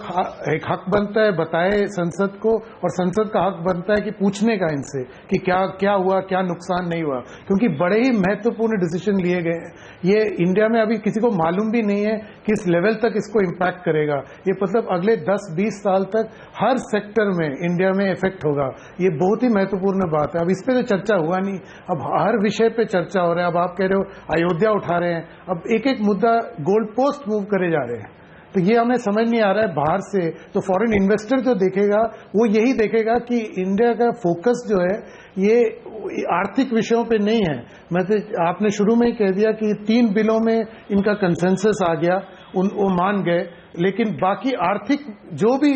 एक हक बनता है बताए संसद को, और संसद का हक बनता है कि पूछने का इनसे कि क्या क्या हुआ, क्या नुकसान नहीं हुआ, क्योंकि बड़े ही महत्वपूर्ण डिसीजन लिए गए हैं। ये इंडिया में अभी किसी को मालूम भी नहीं है किस लेवल तक इसको इम्पैक्ट करेगा। ये मतलब अगले 10-20 साल तक हर सेक्टर में इंडिया में इफेक्ट होगा। ये बहुत ही महत्वपूर्ण बात है। अब इस पे तो चर्चा हुआ नहीं, अब हर विषय पे चर्चा हो रहा है। अब आप कह रहे हो अयोध्या उठा रहे हैं, अब एक एक मुद्दा गोल्ड पोस्ट मूव करे जा रहे हैं, तो ये हमें समझ नहीं आ रहा है बाहर से। तो फॉरेन इन्वेस्टर जो देखेगा वो यही देखेगा कि इंडिया का फोकस जो है ये आर्थिक विषयों पे नहीं है। मैं तो आपने शुरू में ही कह दिया कि 3 बिलों में इनका कंसेंसस आ गया, वो मान गए, लेकिन बाकी आर्थिक जो भी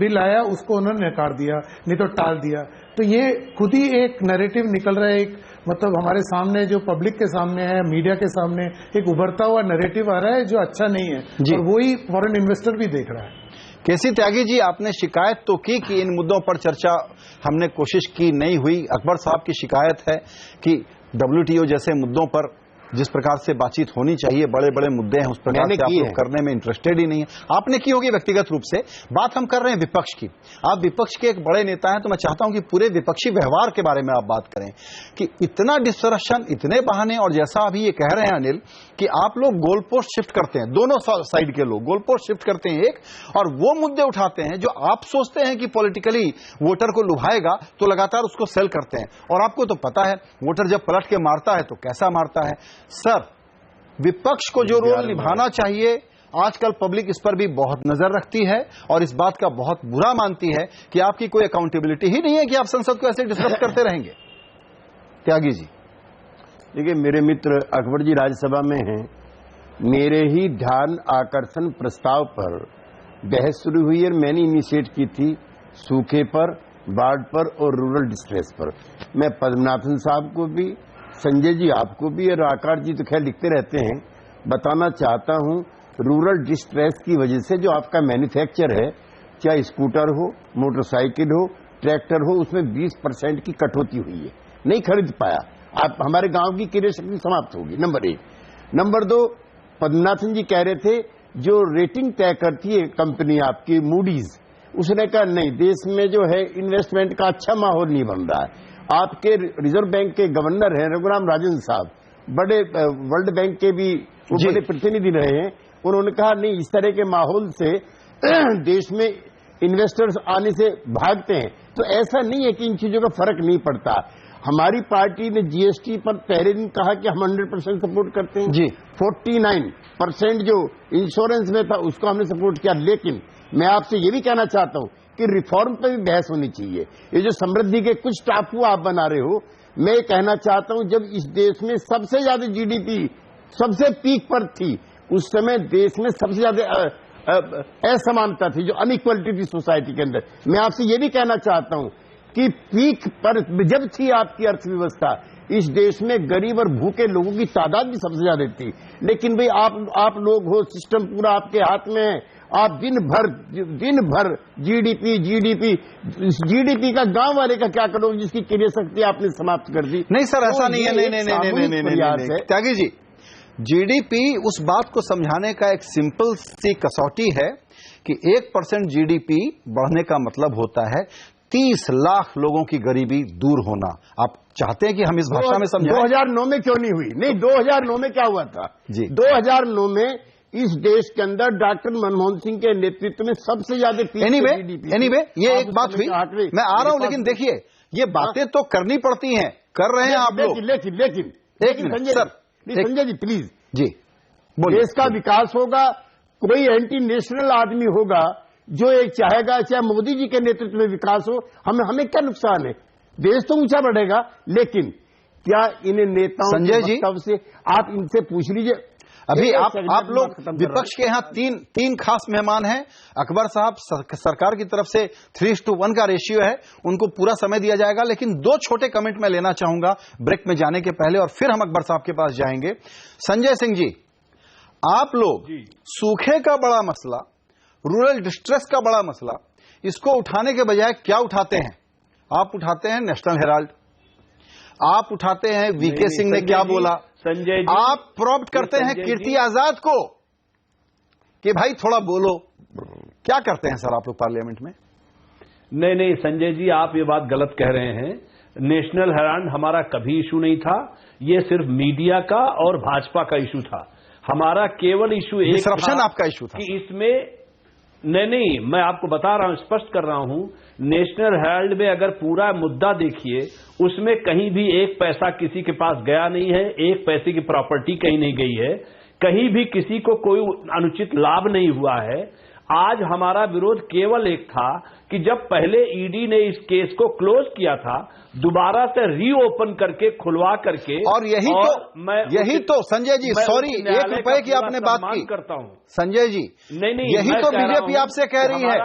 बिल आया उसको उन्होंने नकार दिया, नहीं तो टाल दिया। तो ये खुद ही एक नैरेटिव निकल रहा है, एक मतलब हमारे सामने जो पब्लिक के सामने है, मीडिया के सामने एक उभरता हुआ नैरेटिव आ रहा है जो अच्छा नहीं है, और वही फॉरेन इन्वेस्टर भी देख रहा है। केसी त्यागी जी, आपने शिकायत तो की कि इन मुद्दों पर चर्चा हमने कोशिश की, नहीं हुई। अकबर साहब की शिकायत है कि WTO जैसे मुद्दों पर जिस प्रकार से बातचीत होनी चाहिए, बड़े बड़े मुद्दे हैं, उस प्रकार से आप लोग करने में इंटरेस्टेड ही नहीं है। आपने की होगी व्यक्तिगत रूप से। बात हम कर रहे हैं विपक्ष की। आप विपक्ष के एक बड़े नेता हैं, तो मैं चाहता हूं कि पूरे विपक्षी व्यवहार के बारे में आप बात करें कि इतना डिस्ट्रक्शन, इतने बहाने, और जैसा अभी ये कह रहे हैं अनिल कि आप लोग गोल पोस्ट शिफ्ट करते हैं, दोनों साइड के लोग गोल पोस्ट शिफ्ट करते हैं एक, और वो मुद्दे उठाते हैं जो आप सोचते हैं कि पॉलिटिकली वोटर को लुभाएगा, तो लगातार उसको सेल करते हैं। और आपको तो पता है वोटर जब पलट के मारता है तो कैसा मारता है। सर, विपक्ष को जो रोल निभाना चाहिए, आजकल पब्लिक इस पर भी बहुत नजर रखती है और इस बात का बहुत बुरा मानती है कि आपकी कोई अकाउंटेबिलिटी ही नहीं है कि आप संसद को ऐसे डिस्टर्ब करते रहेंगे। त्यागी जी, देखिए, मेरे मित्र अकबर जी राज्यसभा में हैं, मेरे ही ध्यान आकर्षण प्रस्ताव पर बहस शुरू हुई और मैंने इनिशिएट की थी सूखे पर, बाढ़ पर और रूरल डिस्ट्रेस पर। मैं पद्मनाभन साहब को भी, संजय जी आपको भी, और आकार जी तो खैर लिखते रहते हैं, बताना चाहता हूं रूरल डिस्ट्रेस की वजह से जो आपका मैन्युफैक्चर है, चाहे स्कूटर हो, मोटरसाइकिल हो, ट्रैक्टर हो, उसमें 20% की कटौती हुई है, नहीं खरीद पाया। आप हमारे गांव की क्रय शक्ति समाप्त होगी, नंबर 1। नंबर 2, पद्मनाभन जी कह रहे थे जो रेटिंग तय करती है कंपनी आपकी मूडीज, उसने कहा नहीं, देश में जो है इन्वेस्टमेंट का अच्छा माहौल नहीं बन रहा है। आपके रिजर्व बैंक के गवर्नर हैं रघुराम राजन साहब, बड़े वर्ल्ड बैंक के भी वो बड़े प्रतिनिधि रहे हैं, उन्होंने कहा नहीं, इस तरह के माहौल से देश में इन्वेस्टर्स आने से भागते हैं। तो ऐसा नहीं है कि इन चीजों का फर्क नहीं पड़ता। हमारी पार्टी ने GST पर पहले दिन कहा कि हम 100% सपोर्ट करते हैं जी। 49% जो इंश्योरेंस में था उसको हमने सपोर्ट किया, लेकिन मैं आपसे ये भी कहना चाहता हूं कि रिफॉर्म पे भी बहस होनी चाहिए। ये जो समृद्धि के कुछ टापू आप बना रहे हो, मैं कहना चाहता हूं जब इस देश में सबसे ज्यादा GDP सबसे पीक पर थी, उस समय देश में सबसे ज्यादा असमानता थी, जो अनइक्वलिटी थी सोसाइटी के अंदर। मैं आपसे ये भी कहना चाहता हूं कि पीक पर जब थी आपकी अर्थव्यवस्था, इस देश में गरीब और भूखे लोगों की तादाद भी सबसे ज्यादा थी। लेकिन भाई आप लोग हो, सिस्टम पूरा आपके हाथ में है। आप दिन भर जीडीपी का गांव वाले का क्या करोगे जिसकी क्रय शक्ति आपने समाप्त कर दी? नहीं सर, ऐसा नहीं है। नहीं, त्यागी जी, जीडीपी उस बात को समझाने का एक सिंपल सी कसौटी है कि 1% जीडीपी बढ़ने का मतलब होता है 30 लाख लोगों की गरीबी दूर होना। आप चाहते हैं कि हम इस भाषा में समझाएं? 2009 में क्यों नहीं हुई? नहीं, 2009 में क्या हुआ था जी? 2009 में इस देश के अंदर डॉक्टर मनमोहन सिंह के नेतृत्व में सबसे ज्यादा एनीवे ये एक बात हुई, मैं आ रहा हूं, लेकिन देखिए ये बातें तो करनी पड़ती हैं, कर रहे हैं आप लोग। लेकिन संजय जी प्लीज जी, देश का विकास होगा, कोई एंटी नेशनल आदमी होगा जो एक चाहेगा चाहे मोदी जी के नेतृत्व में विकास हो, हमें क्या नुकसान है? देश तो ऊंचा बढ़ेगा। लेकिन क्या इन नेताओं संजय जी से आप इनसे पूछ लीजिए। अभी आप लोग विपक्ष के यहाँ तीन खास मेहमान हैं। अकबर साहब, सरकार की तरफ से 3:1 का रेशियो है, उनको पूरा समय दिया जाएगा। लेकिन 2 छोटे कमेंट मैं लेना चाहूंगा ब्रेक में जाने के पहले, और फिर हम अकबर साहब के पास जाएंगे। संजय सिंह जी, आप लोग सूखे का बड़ा मसला, रूरल डिस्ट्रेस का बड़ा मसला, इसको उठाने के बजाय क्या उठाते हैं? आप उठाते हैं नेशनल हेराल्ड, आप उठाते हैं वीके सिंह ने क्या बोला, संजय जी, आप प्रॉम्प्ट करते हैं कीर्ति आजाद को कि भाई थोड़ा बोलो। क्या करते हैं सर आप लोग पार्लियामेंट में? नहीं संजय जी, आप ये बात गलत कह रहे हैं। नेशनल हेराल्ड हमारा कभी इशू नहीं था, ये सिर्फ मीडिया का और भाजपा का इशू था। हमारा केवल इशू एक डिसरप्शन आपका इशू था कि इसमें नहीं, मैं आपको बता रहा हूं, स्पष्ट कर रहा हूं, नेशनल हेराल्ड में अगर पूरा मुद्दा देखिए, उसमें कहीं भी एक पैसा किसी के पास गया नहीं है, एक पैसे की प्रॉपर्टी कहीं नहीं गई है, कहीं भी किसी को कोई अनुचित लाभ नहीं हुआ है। आज हमारा विरोध केवल एक था कि जब पहले ईडी ने इस केस को क्लोज किया था, दोबारा से रीओपन करके खुलवा करके, और यही तो संजय जी, सॉरी, 1 रुपए की आपने बात की, करता हूं संजय जी, नहीं, यही तो बीजेपी आपसे कह रही है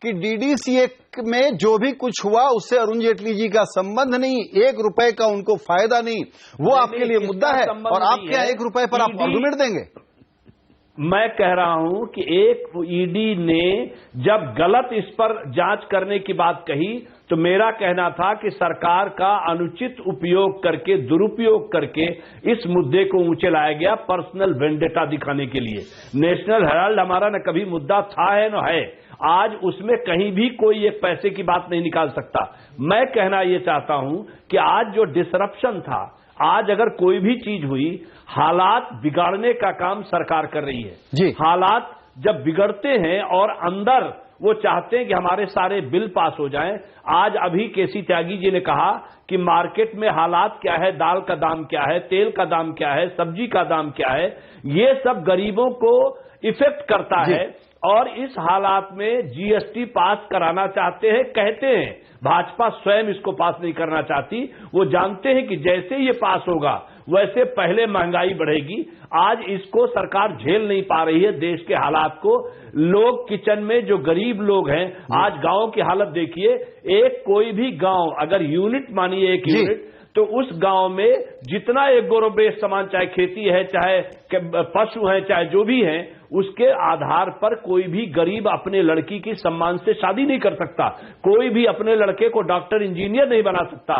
कि डीडीसीए में जो भी कुछ हुआ उससे अरुण जेटली जी का संबंध नहीं, 1 रुपए का उनको फायदा नहीं, वो आपके लिए मुद्दा है, और आपके यहाँ 1 रुपए पर आप आर्गुमेंट देंगे। मैं कह रहा हूं कि एक ईडी ने जब गलत इस पर जांच करने की बात कही, तो मेरा कहना था कि सरकार का अनुचित उपयोग करके, दुरुपयोग करके इस मुद्दे को ऊंचे लाया गया पर्सनल वेंडेटा दिखाने के लिए। नेशनल हेराल्ड हमारा न कभी मुद्दा था है न है, आज उसमें कहीं भी कोई एक पैसे की बात नहीं निकाल सकता। मैं कहना यह चाहता हूं कि आज जो डिसरप्शन था, आज अगर कोई भी चीज हुई, हालात बिगाड़ने का काम सरकार कर रही है जी। हालात जब बिगड़ते हैं और अंदर वो चाहते हैं कि हमारे सारे बिल पास हो जाएं। आज अभी केसी त्यागी जी ने कहा कि मार्केट में हालात क्या है, दाल का दाम क्या है, तेल का दाम क्या है, सब्जी का दाम क्या है, ये सब गरीबों को इफेक्ट करता है। और इस हालात में जीएसटी पास कराना चाहते हैं, कहते हैं भाजपा स्वयं इसको पास नहीं करना चाहती। वो जानते हैं कि जैसे ये पास होगा वैसे पहले महंगाई बढ़ेगी। आज इसको सरकार झेल नहीं पा रही है, देश के हालात को। लोग किचन में, जो गरीब लोग हैं, आज गांव की हालत देखिए। एक कोई भी गांव अगर यूनिट मानिए, एक यूनिट, तो उस गांव में जितना एक गोरोबेस सामान, चाहे खेती है, चाहे पशु है, चाहे जो भी है, उसके आधार पर कोई भी गरीब अपने लड़की की सम्मान से शादी नहीं कर सकता, कोई भी अपने लड़के को डॉक्टर इंजीनियर नहीं बना सकता।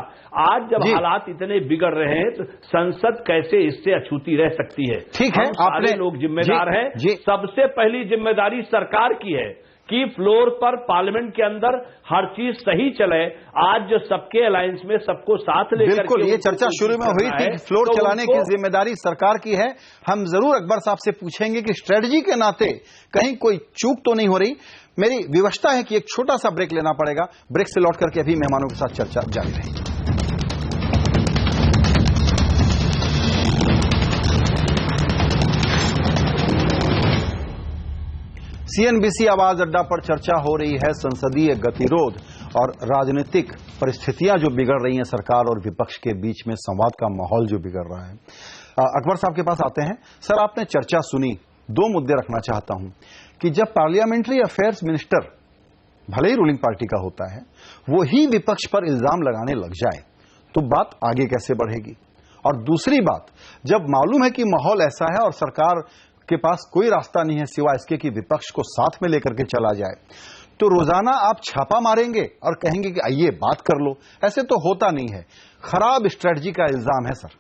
आज जब हालात इतने बिगड़ रहे हैं, तो संसद कैसे इससे अछूती रह सकती है? ठीक है, सारे लोग जिम्मेदार हैं। सबसे पहली जिम्मेदारी सरकार की है कि फ्लोर पर, पार्लियामेंट के अंदर हर चीज सही चले। आज जो सबके अलायंस में सबको साथ लेकर, बिल्कुल, ये चर्चा शुरू में हुई थी कि फ्लोर चलाने की जिम्मेदारी सरकार की है। हम जरूर अकबर साहब से पूछेंगे कि स्ट्रेटजी के नाते कहीं कोई चूक तो नहीं हो रही। मेरी विवशता है कि एक छोटा सा ब्रेक लेना पड़ेगा। ब्रेक से लौट करके अभी मेहमानों के साथ चर्चा जारी रहेगी। सीएनबीसी आवाज अड्डा पर चर्चा हो रही है संसदीय गतिरोध और राजनीतिक परिस्थितियां जो बिगड़ रही हैं सरकार और विपक्ष के बीच में, संवाद का माहौल जो बिगड़ रहा है। अकबर साहब के पास आते हैं। सर, आपने चर्चा सुनी दो मुद्दे रखना चाहता हूं कि जब पार्लियामेंट्री अफेयर्स मिनिस्टर, भले ही रूलिंग पार्टी का होता है, वो ही विपक्ष पर इल्जाम लगाने लग जाए तो बात आगे कैसे बढ़ेगी। और दूसरी बात, जब मालूम है कि माहौल ऐसा है और सरकार के पास कोई रास्ता नहीं है सिवाय इसके कि विपक्ष को साथ में लेकर के चला जाए, तो रोजाना आप छापा मारेंगे और कहेंगे कि आइए बात कर लो, ऐसे तो होता नहीं है। खराब स्ट्रेटजी का इल्जाम है सर।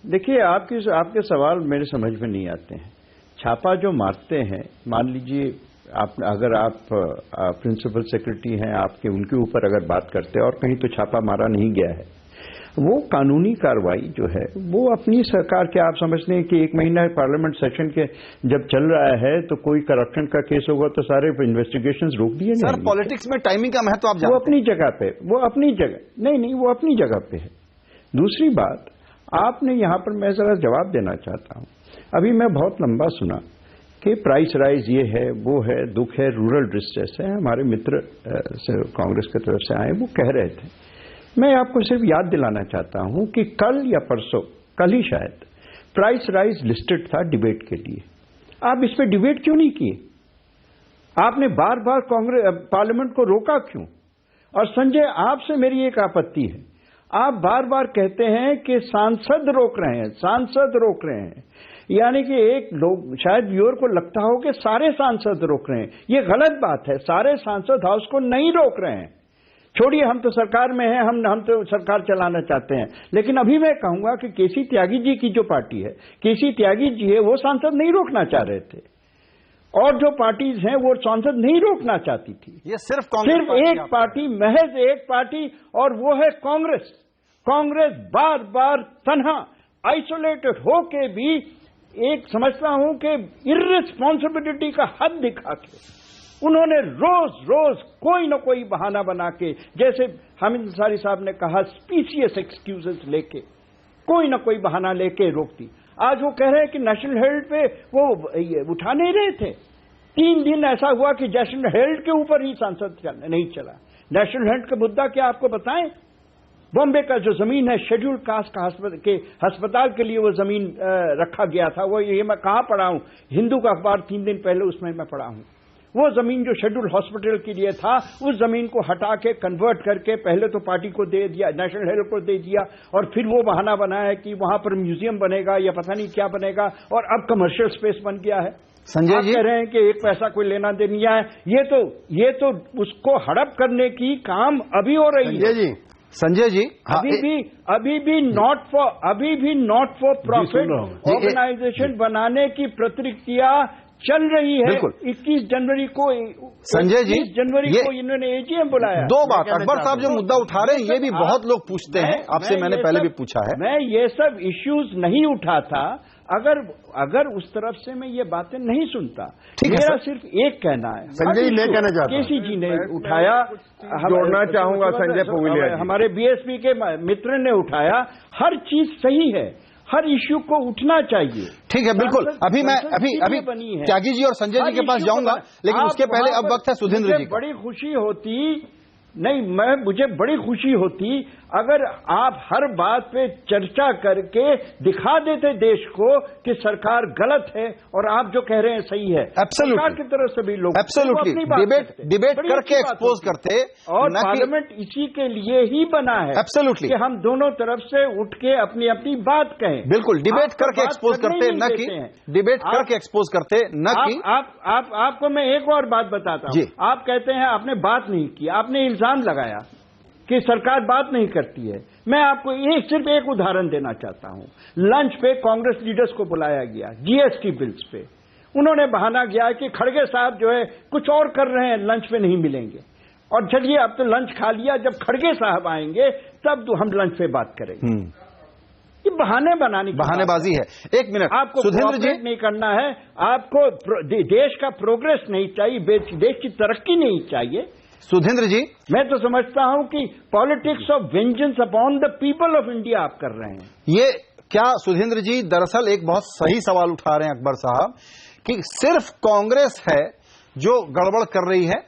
देखिए, आपके सवाल मेरे समझ में नहीं आते हैं। छापा जो मारते हैं, मान लीजिए अगर आप प्रिंसिपल सेक्रेटरी हैं आपके, उनके ऊपर अगर बात करते हैं और कहीं तो छापा मारा नहीं गया है, वो कानूनी कार्रवाई जो है वो अपनी सरकार के, आप समझते हैं कि एक महीना पार्लियामेंट सेशन के जब चल रहा है तो कोई करप्शन का केस होगा तो सारे इन्वेस्टिगेशंस रोक दिए सर। पॉलिटिक्स में टाइमिंग का महत्व आप जानते हैं। वो अपनी जगह पे, वो अपनी जगह नहीं, वो अपनी जगह पे है। दूसरी बात, आपने यहां पर मैं जरा जवाब देना चाहता हूं। अभी मैं बहुत लंबा सुना कि प्राइस राइज ये है, वो है, दुख है, रूरल डिस्ट्रेस है। हमारे मित्र कांग्रेस की तरफ से आए, वो कह रहे थे। मैं आपको सिर्फ याद दिलाना चाहता हूं कि कल या परसों, कल ही शायद, प्राइस राइज लिस्टेड था डिबेट के लिए। आप इस पे डिबेट क्यों नहीं किए? आपने बार बार कांग्रेस पार्लियामेंट को रोका क्यों? और संजय, आपसे मेरी एक आपत्ति है, आप बार बार कहते हैं कि सांसद रोक रहे हैं, सांसद रोक रहे हैं, यानी कि एक लोग, शायद व्यूअर को लगता हो कि सारे सांसद रोक रहे हैं। ये गलत बात है। सारे सांसद हाउस को नहीं रोक रहे हैं। छोड़िए, हम तो सरकार में हैं, हम तो सरकार चलाना चाहते हैं। लेकिन अभी मैं कहूंगा कि केसी त्यागी जी की जो पार्टी है, केसी त्यागी जी है, वो सांसद नहीं रोकना चाह रहे थे, और जो पार्टीज हैं वो सांसद नहीं रोकना चाहती थी। ये सिर्फ एक पार्टी, महज एक पार्टी, और वो है कांग्रेस। कांग्रेस बार बार तन्हा, आइसोलेटेड होके भी एक, समझता हूं कि इर्रिस्पॉन्सिबिलिटी का हद दिखा के उन्होंने रोज रोज कोई न कोई बहाना बना के, जैसे हामिद अंसारी साहब ने कहा, स्पीशियस एक्सक्यूजेस लेके, कोई न कोई बहाना लेके रोक दी। आज वो कह रहे हैं कि नेशनल हेराल्ड पे वो उठा नहीं रहे थे। 3 दिन ऐसा हुआ कि नेशनल हेराल्ड के ऊपर ही सांसद नहीं चला। नेशनल हेराल्ड का मुद्दा क्या आपको बताएं? बॉम्बे का जो जमीन है, शेड्यूल्ड कास्ट का अस्पताल के लिए वो जमीन रखा गया था, वो ये मैं कहां पढ़ा हूं, हिंदू का अखबार 3 दिन पहले, उसमें मैं पढ़ा हूं। वो जमीन जो शेड्यूल्ड हॉस्पिटल के लिए था, उस जमीन को हटा के कन्वर्ट करके पहले तो पार्टी को दे दिया, नेशनल हेराल्ड को दे दिया, और फिर वो बहाना बनाया कि वहां पर म्यूजियम बनेगा या पता नहीं क्या बनेगा, और अब कमर्शियल स्पेस बन गया है। संजय जी कह रहे हैं कि एक पैसा कोई लेना देना है। ये तो उसको हड़प करने की काम अभी हो रही है। संजय जी, अभी भी नॉट फॉर प्रॉफिट ऑर्गेनाइजेशन बनाने की प्रक्रिया चल रही है। 21 जनवरी को, संजय जी, 21 जनवरी को इन्होंने एजीएम बुलाया। दो बात, अकबर साहब जो मुद्दा उठा रहे हैं, ये भी बहुत लोग पूछते हैं, आपसे मैंने पहले भी पूछा है। मैं ये सब इश्यूज नहीं उठाता अगर उस तरफ से मैं ये बातें नहीं सुनता। मेरा सिर्फ एक कहना है, संजय जी, मैं कहना चाहता हूं, केसी जी ने उठाया, जोड़ना चाहूंगा संजय पुगलिया, हमारे बीएसपी के मित्र ने उठाया, हर चीज सही है, हर इश्यू को उठना चाहिए। ठीक है, बिल्कुल। अभी त्यागी जी और संजय जी के पास जाऊंगा, लेकिन उसके पहले अब वक्त है सुधींद्र जी का। बड़ी खुशी होती मुझे बड़ी खुशी होती अगर आप हर बात पे चर्चा करके दिखा देते देश को कि सरकार गलत है और आप जो कह रहे हैं सही है। सरकार की तरफ से भी लोग डिबेट करके एक्सपोज करते, और पार्लियामेंट इसी के लिए ही बना है कि हम दोनों तरफ से उठ के अपनी अपनी बात कहें। बिल्कुल, डिबेट करके एक्सपोज करते, न कि डिबेट करके एक्सपोज करते, न कि आपको मैं एक और बात बताता हूं। आप कहते हैं आपने बात नहीं की, आपने इल्जाम लगाया कि सरकार बात नहीं करती है। मैं आपको सिर्फ एक उदाहरण देना चाहता हूं। लंच पे कांग्रेस लीडर्स को बुलाया गया जीएसटी बिल्स पे, उन्होंने बहाना किया कि खड़गे साहब जो है कुछ और कर रहे हैं, लंच पे नहीं मिलेंगे। और चलिए अब तो लंच खा लिया, जब खड़गे साहब आएंगे तब तो हम लंच पे बात करेंगे। ये बहाने बनाने की बहानेबाजी है। एक मिनट, आपको सुधींद्र जी नहीं करना है, आपको देश का प्रोग्रेस नहीं चाहिए, देश की तरक्की नहीं चाहिए। सुधींद्र जी, मैं तो समझता हूं कि politics of vengeance upon the people of India आप कर रहे हैं। ये क्या सुधींद्र जी, दरअसल एक बहुत सही सवाल उठा रहे हैं अकबर साहब कि सिर्फ कांग्रेस है जो गड़बड़ कर रही है,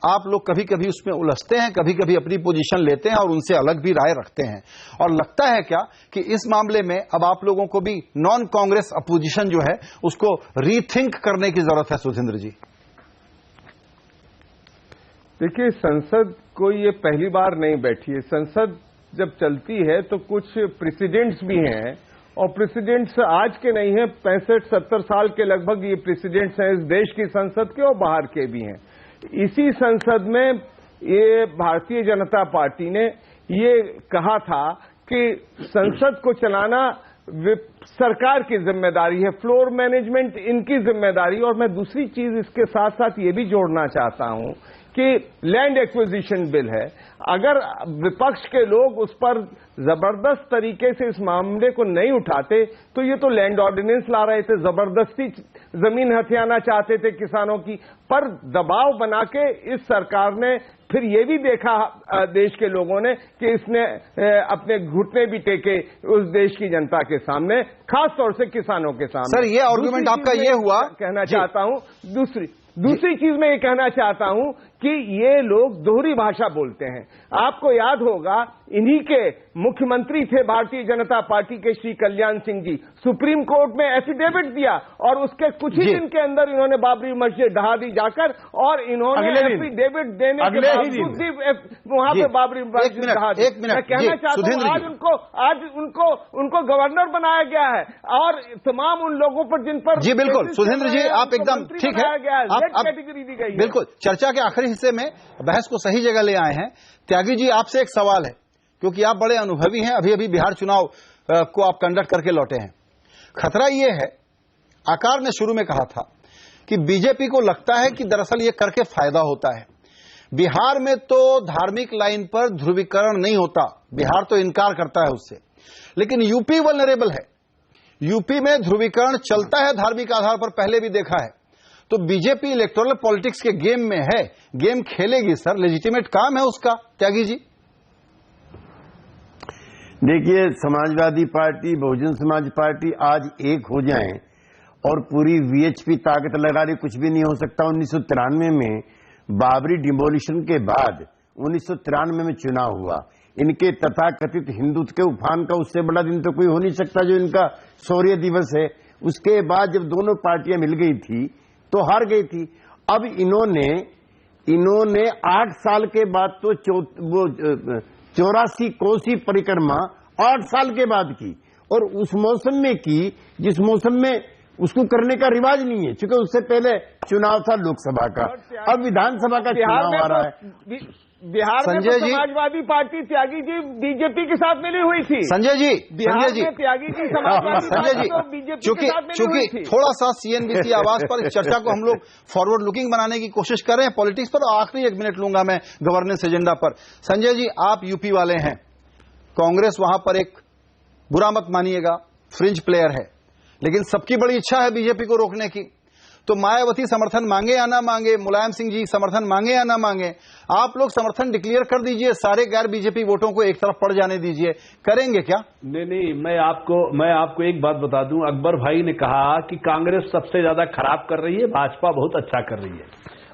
आप लोग कभी कभी उसमें उलझते हैं, कभी कभी अपनी पोजीशन लेते हैं और उनसे अलग भी राय रखते हैं। और लगता है क्या कि इस मामले में अब आप लोगों को भी नॉन कांग्रेस अपोजिशन जो है उसको रीथिंक करने की जरूरत है? सुधींद्र जी देखिए, संसद कोई ये पहली बार नहीं बैठी है। संसद जब चलती है तो कुछ प्रेसिडेंट्स भी हैं, और प्रेसिडेंट्स आज के नहीं हैं, 65-70 साल के लगभग ये प्रेसिडेंट्स हैं इस देश की संसद के और बाहर के भी हैं। इसी संसद में ये भारतीय जनता पार्टी ने ये कहा था कि संसद को चलाना सरकार की जिम्मेदारी है, फ्लोर मैनेजमेंट इनकी जिम्मेदारी। और मैं दूसरी चीज इसके साथ साथ ये भी जोड़ना चाहता हूं कि लैंड एक्विजिशन बिल है, अगर विपक्ष के लोग उस पर जबरदस्त तरीके से इस मामले को नहीं उठाते तो ये तो लैंड ऑर्डिनेंस ला रहे थे, जबरदस्ती जमीन हथियाना चाहते थे किसानों की, पर दबाव बना के इस सरकार ने फिर ये भी देखा देश के लोगों ने कि इसने अपने घुटने भी टेके उस देश की जनता के सामने, खास तौर से किसानों के सामने। सर, ये आर्गुमेंट आपका ये हुआ, कहना चाहता हूं दूसरी चीज मैं ये कहना चाहता हूं कि ये लोग दोहरी भाषा बोलते हैं। आपको याद होगा, इन्हीं के मुख्यमंत्री थे भारतीय जनता पार्टी के श्री कल्याण सिंह जी, सुप्रीम कोर्ट में एफिडेविट दिया और उसके कुछ ही दिन के अंदर इन्होंने बाबरी मस्जिद ढहा दी जाकर, और इन्होंने एफिडेविट देने के बावजूद भी वहां पे बाबरी मस्जिद ढहा दी। मैं कहना चाहता हूं आज उनको गवर्नर बनाया गया है, और तमाम उन लोगों पर जिन पर जी बिल्कुल सुधींद्र जी आप एकदम ठीक है, कैटेगरी दी गई है। बिल्कुल चर्चा के आखिरी हिस्से में बहस को सही जगह ले आए हैं। त्यागी जी, आपसे एक सवाल है, क्योंकि आप बड़े अनुभवी हैं, अभी अभी बिहार चुनाव को आप कंडक्ट करके लौटे हैं। खतरा यह है, आकार ने शुरू में कहा था कि बीजेपी को लगता है कि दरअसल यह करके फायदा होता है। बिहार में तो धार्मिक लाइन पर ध्रुवीकरण नहीं होता, बिहार तो इनकार करता है उससे, लेकिन यूपी वल्नरेबल है। यूपी में ध्रुवीकरण चलता है धार्मिक आधार पर, पहले भी देखा है। तो बीजेपी इलेक्टोरल पॉलिटिक्स के गेम में है, गेम खेलेगी सर, लेजिटिमेट काम है उसका। त्यागी जी देखिए, समाजवादी पार्टी, बहुजन समाज पार्टी आज एक हो जाएं और पूरी वीएचपी ताकत लगा रही, कुछ भी नहीं हो सकता। 1993 में बाबरी डिमोलिशन के बाद 1993 में चुनाव हुआ, इनके तथाकथित हिंदुत्व के उफान का उससे बड़ा दिन तो कोई हो नहीं सकता जो इनका शौर्य दिवस है। उसके बाद जब दोनों पार्टियां मिल गई थी तो हार गई थी। अब इन्होंने 8 साल के बाद तो 84 कोसी परिक्रमा 8 साल के बाद की, और उस मौसम में की जिस मौसम में उसको करने का रिवाज नहीं है, क्योंकि उससे पहले चुनाव था लोकसभा का, अब विधानसभा का चुनाव आ रहा है। बिहार में तो समाजवादी पार्टी त्यागी जी बीजेपी के साथ मिली हुई थी। संजय जी, बिहार में त्यागी जी समाजवादी पार्टी तो बीजेपी के साथ मिली हुई थी। थोड़ा सा सीएनबीसी आवाज पर इस चर्चा को हम लोग फॉरवर्ड लुकिंग बनाने की कोशिश कर रहे हैं पॉलिटिक्स पर। आखिरी 1 मिनट लूंगा मैं गवर्नेंस एजेंडा पर। संजय जी, आप यूपी वाले हैं, कांग्रेस वहां पर एक, बुरा मत मानिएगा, फ्रिंज प्लेयर है, लेकिन सबकी बड़ी इच्छा है बीजेपी को रोकने की। तो मायावती समर्थन मांगे या ना मांगे, मुलायम सिंह जी समर्थन मांगे या ना मांगे, आप लोग समर्थन डिक्लेयर कर दीजिए, सारे गैर बीजेपी वोटों को एक तरफ पड़ जाने दीजिए। करेंगे क्या? नहीं, मैं आपको एक बात बता दूं। अकबर भाई ने कहा कि कांग्रेस सबसे ज्यादा खराब कर रही है, भाजपा बहुत अच्छा कर रही है।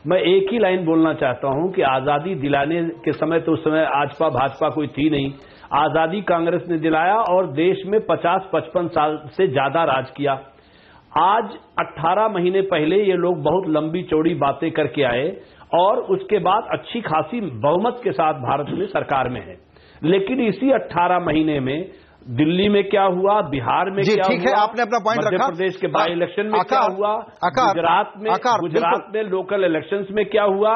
मैं एक ही लाइन बोलना चाहता हूं कि आजादी दिलाने के समय तो उस समय भाजपा कोई थी नहीं, आजादी कांग्रेस ने दिलाया और देश में 50-55 साल से ज्यादा राज किया। आज 18 महीने पहले ये लोग बहुत लंबी चौड़ी बातें करके आए और उसके बाद अच्छी खासी बहुमत के साथ भारत में सरकार में है। लेकिन इसी 18 महीने में दिल्ली में क्या हुआ, बिहार में क्या ठीक हुआ, है, आपने अपना पॉइंट रखा। मध्य प्रदेश के बाई इलेक्शन में क्या हुआ, गुजरात में लोकल इलेक्शंस में क्या हुआ,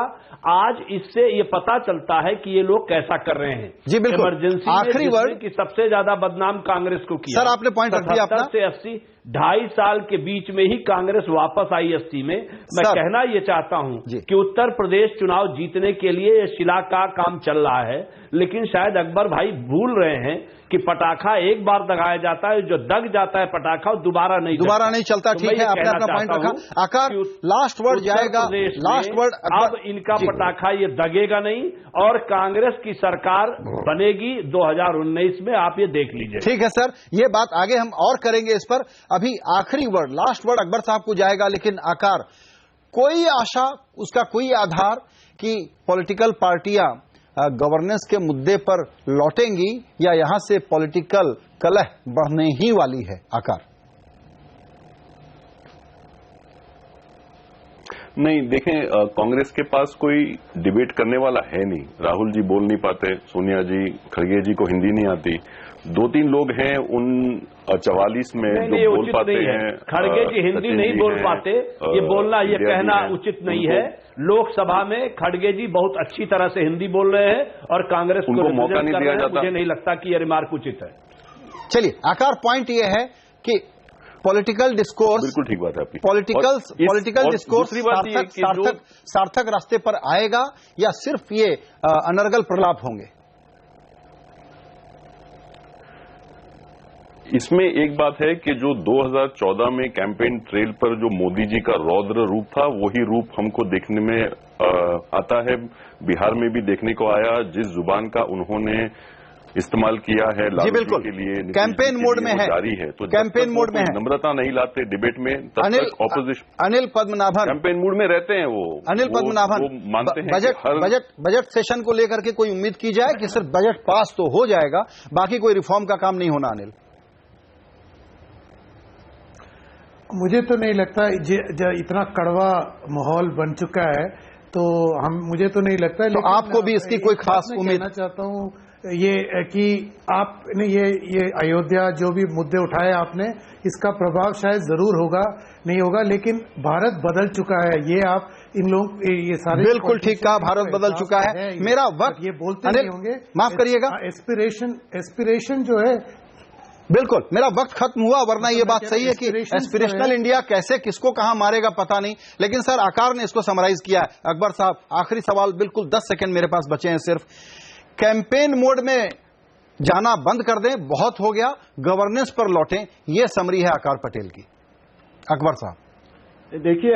आज इससे ये पता चलता है कि ये लोग कैसा कर रहे हैं। जी बिल्कुल। इमरजेंसी आखिरी वर्ड की सबसे ज्यादा बदनाम कांग्रेस को किया। सर, आपने पॉइंट रख दिया अपना। 70 से 80 2.5 साल के बीच में ही कांग्रेस वापस आई 80 में। मैं कहना ये चाहता हूं कि उत्तर प्रदेश चुनाव जीतने के लिए ये शिला का काम चल रहा है, लेकिन शायद अकबर भाई भूल रहे हैं कि पटाखा एक बार दगाया जाता है, जो दग जाता है पटाखा दोबारा नहीं चलता। ठीक है, आपने अपना पॉइंट रखा। आकार लास्ट वर्ड जाएगा, लास्ट वर्ड। अब इनका पटाखा ये दगेगा नहीं और कांग्रेस की सरकार बनेगी 2019 में, आप ये देख लीजिए। ठीक है सर, ये बात आगे हम और करेंगे इस पर। अभी आखिरी वर्ड, लास्ट वर्ड अकबर साहब को जाएगा, लेकिन आकार, कोई आशा, उसका कोई आधार कि पॉलिटिकल पार्टियां गवर्नेंस के मुद्दे पर लौटेंगी या यहां से पॉलिटिकल कलह बढ़ने ही वाली है? आकार नहीं, देखें, कांग्रेस के पास कोई डिबेट करने वाला है नहीं। राहुल जी बोल नहीं पाते, सोनिया जी, खड़गे जी को हिंदी नहीं आती, 2-3 लोग हैं उन 44 में जो बोल पाते हैं। खड़गे जी हिंदी नहीं बोल पाते, ये बोलना, ये कहना उचित नहीं है। लोकसभा में खड़गे जी बहुत अच्छी तरह से हिंदी बोल रहे हैं और कांग्रेस को मौका नहीं दिया जाता। मुझे नहीं लगता कि ये रिमार्क उचित है। चलिए, आकार पॉइंट ये है कि पॉलिटिकल डिस्कोर्स, बिल्कुल ठीक बात है आपकी, पॉलिटिकल डिस्कोर्स सार्थक रास्ते पर आएगा या सिर्फ ये अनर्गल प्रलाप होंगे? इसमें एक बात है कि जो 2014 में कैंपेन ट्रेल पर जो मोदी जी का रौद्र रूप था, वही रूप हमको देखने में आता है। बिहार में भी देखने को आया, जिस जुबान का उन्होंने इस्तेमाल किया है लालू जी के लिए, कैंपेन मोड में है, जारी है। तो कैंपेन मोड में है, नम्रता नहीं लाते डिबेट में, तब तक opposition Anil Padmanabhan campaign mood में रहते हैं। वो अनिल पद्मनाभन मानते हैं बजट सेशन को लेकर के कोई उम्मीद की जाए कि सिर्फ बजट पास तो हो जाएगा, बाकी कोई रिफॉर्म का काम नहीं होना? अनिल, मुझे तो नहीं लगता, इतना कड़वा माहौल बन चुका है तो मुझे तो नहीं लगता। तो आपको भी इसकी कोई खास उम्मीद? कहना चाहता हूँ ये कि आपने ये अयोध्या जो भी मुद्दे उठाए आपने, इसका प्रभाव शायद जरूर होगा, नहीं होगा, लेकिन भारत बदल चुका है। ये आप इन लोग ये सारे बिल्कुल ठीक कहा, भारत बदल चुका है। मेरा वक्त, ये बोलते नहीं होंगे, माफ करिएगा, एस्पिरेशन जो है, बिल्कुल मेरा वक्त खत्म हुआ, वरना ये बात सही है कि एस्पिरेशनल इंडिया कैसे किसको कहां मारेगा पता नहीं। लेकिन सर, आकार ने इसको समराइज किया है। अकबर साहब, आखिरी सवाल, बिल्कुल 10 सेकंड मेरे पास बचे हैं सिर्फ। कैंपेन मोड में जाना बंद कर दें, बहुत हो गया, गवर्नेंस पर लौटें, ये समरी है आकार पटेल की। अकबर साहब, देखिए,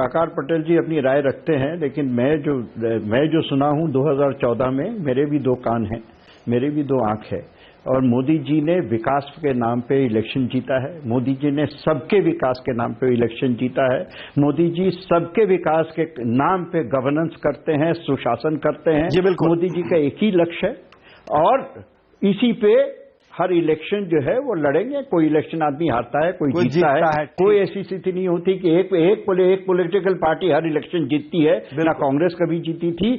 आकार पटेल जी अपनी राय रखते हैं, लेकिन मैं जो सुना हूं 2014 में, मेरे भी 2 कान हैं, मेरे भी 2 आंख है, और मोदी जी ने विकास के नाम पे इलेक्शन जीता है। मोदी जी ने सबके विकास के नाम पे इलेक्शन जीता है। मोदी जी सबके विकास के नाम पे गवर्नेंस करते हैं, सुशासन करते हैं। जी बिल्कुल, मोदी जी का एक ही लक्ष्य है और इसी पे हर इलेक्शन जो है वो लड़ेंगे। कोई इलेक्शन आदमी हारता है, कोई जीतता है। कोई ऐसी स्थिति नहीं होती कि एक पॉलिटिकल पार्टी हर इलेक्शन जीतती है। ना कांग्रेस कभी जीती थी,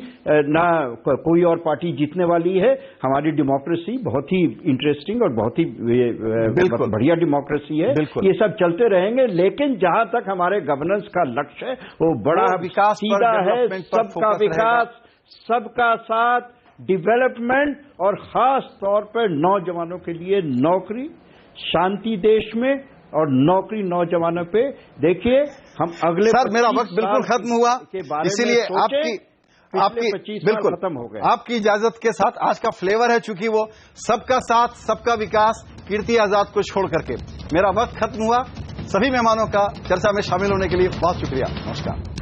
ना कोई और पार्टी जीतने वाली है। हमारी डेमोक्रेसी बहुत ही इंटरेस्टिंग और बहुत ही बढ़िया डेमोक्रेसी है। ये सब चलते रहेंगे, लेकिन जहां तक हमारे गवर्नेंस का लक्ष्य है वो बड़ा विकास सीधा है। सबका विकास, सबका साथ, डेवलपमेंट और खास तौर पर नौजवानों के लिए नौकरी, शांति देश में और नौकरी नौजवानों पे। देखिए, हम अगले सर, मेरा वक्त बिल्कुल खत्म हुआ, इसीलिए आपकी बिल्कुल खत्म हो गए। आपकी इजाजत के साथ आज का फ्लेवर है, चूंकि वो सबका साथ, सबका विकास, कीर्ति आजाद को छोड़ करके। मेरा वक्त खत्म हुआ। सभी मेहमानों का चर्चा में शामिल होने के लिए बहुत शुक्रिया। नमस्कार।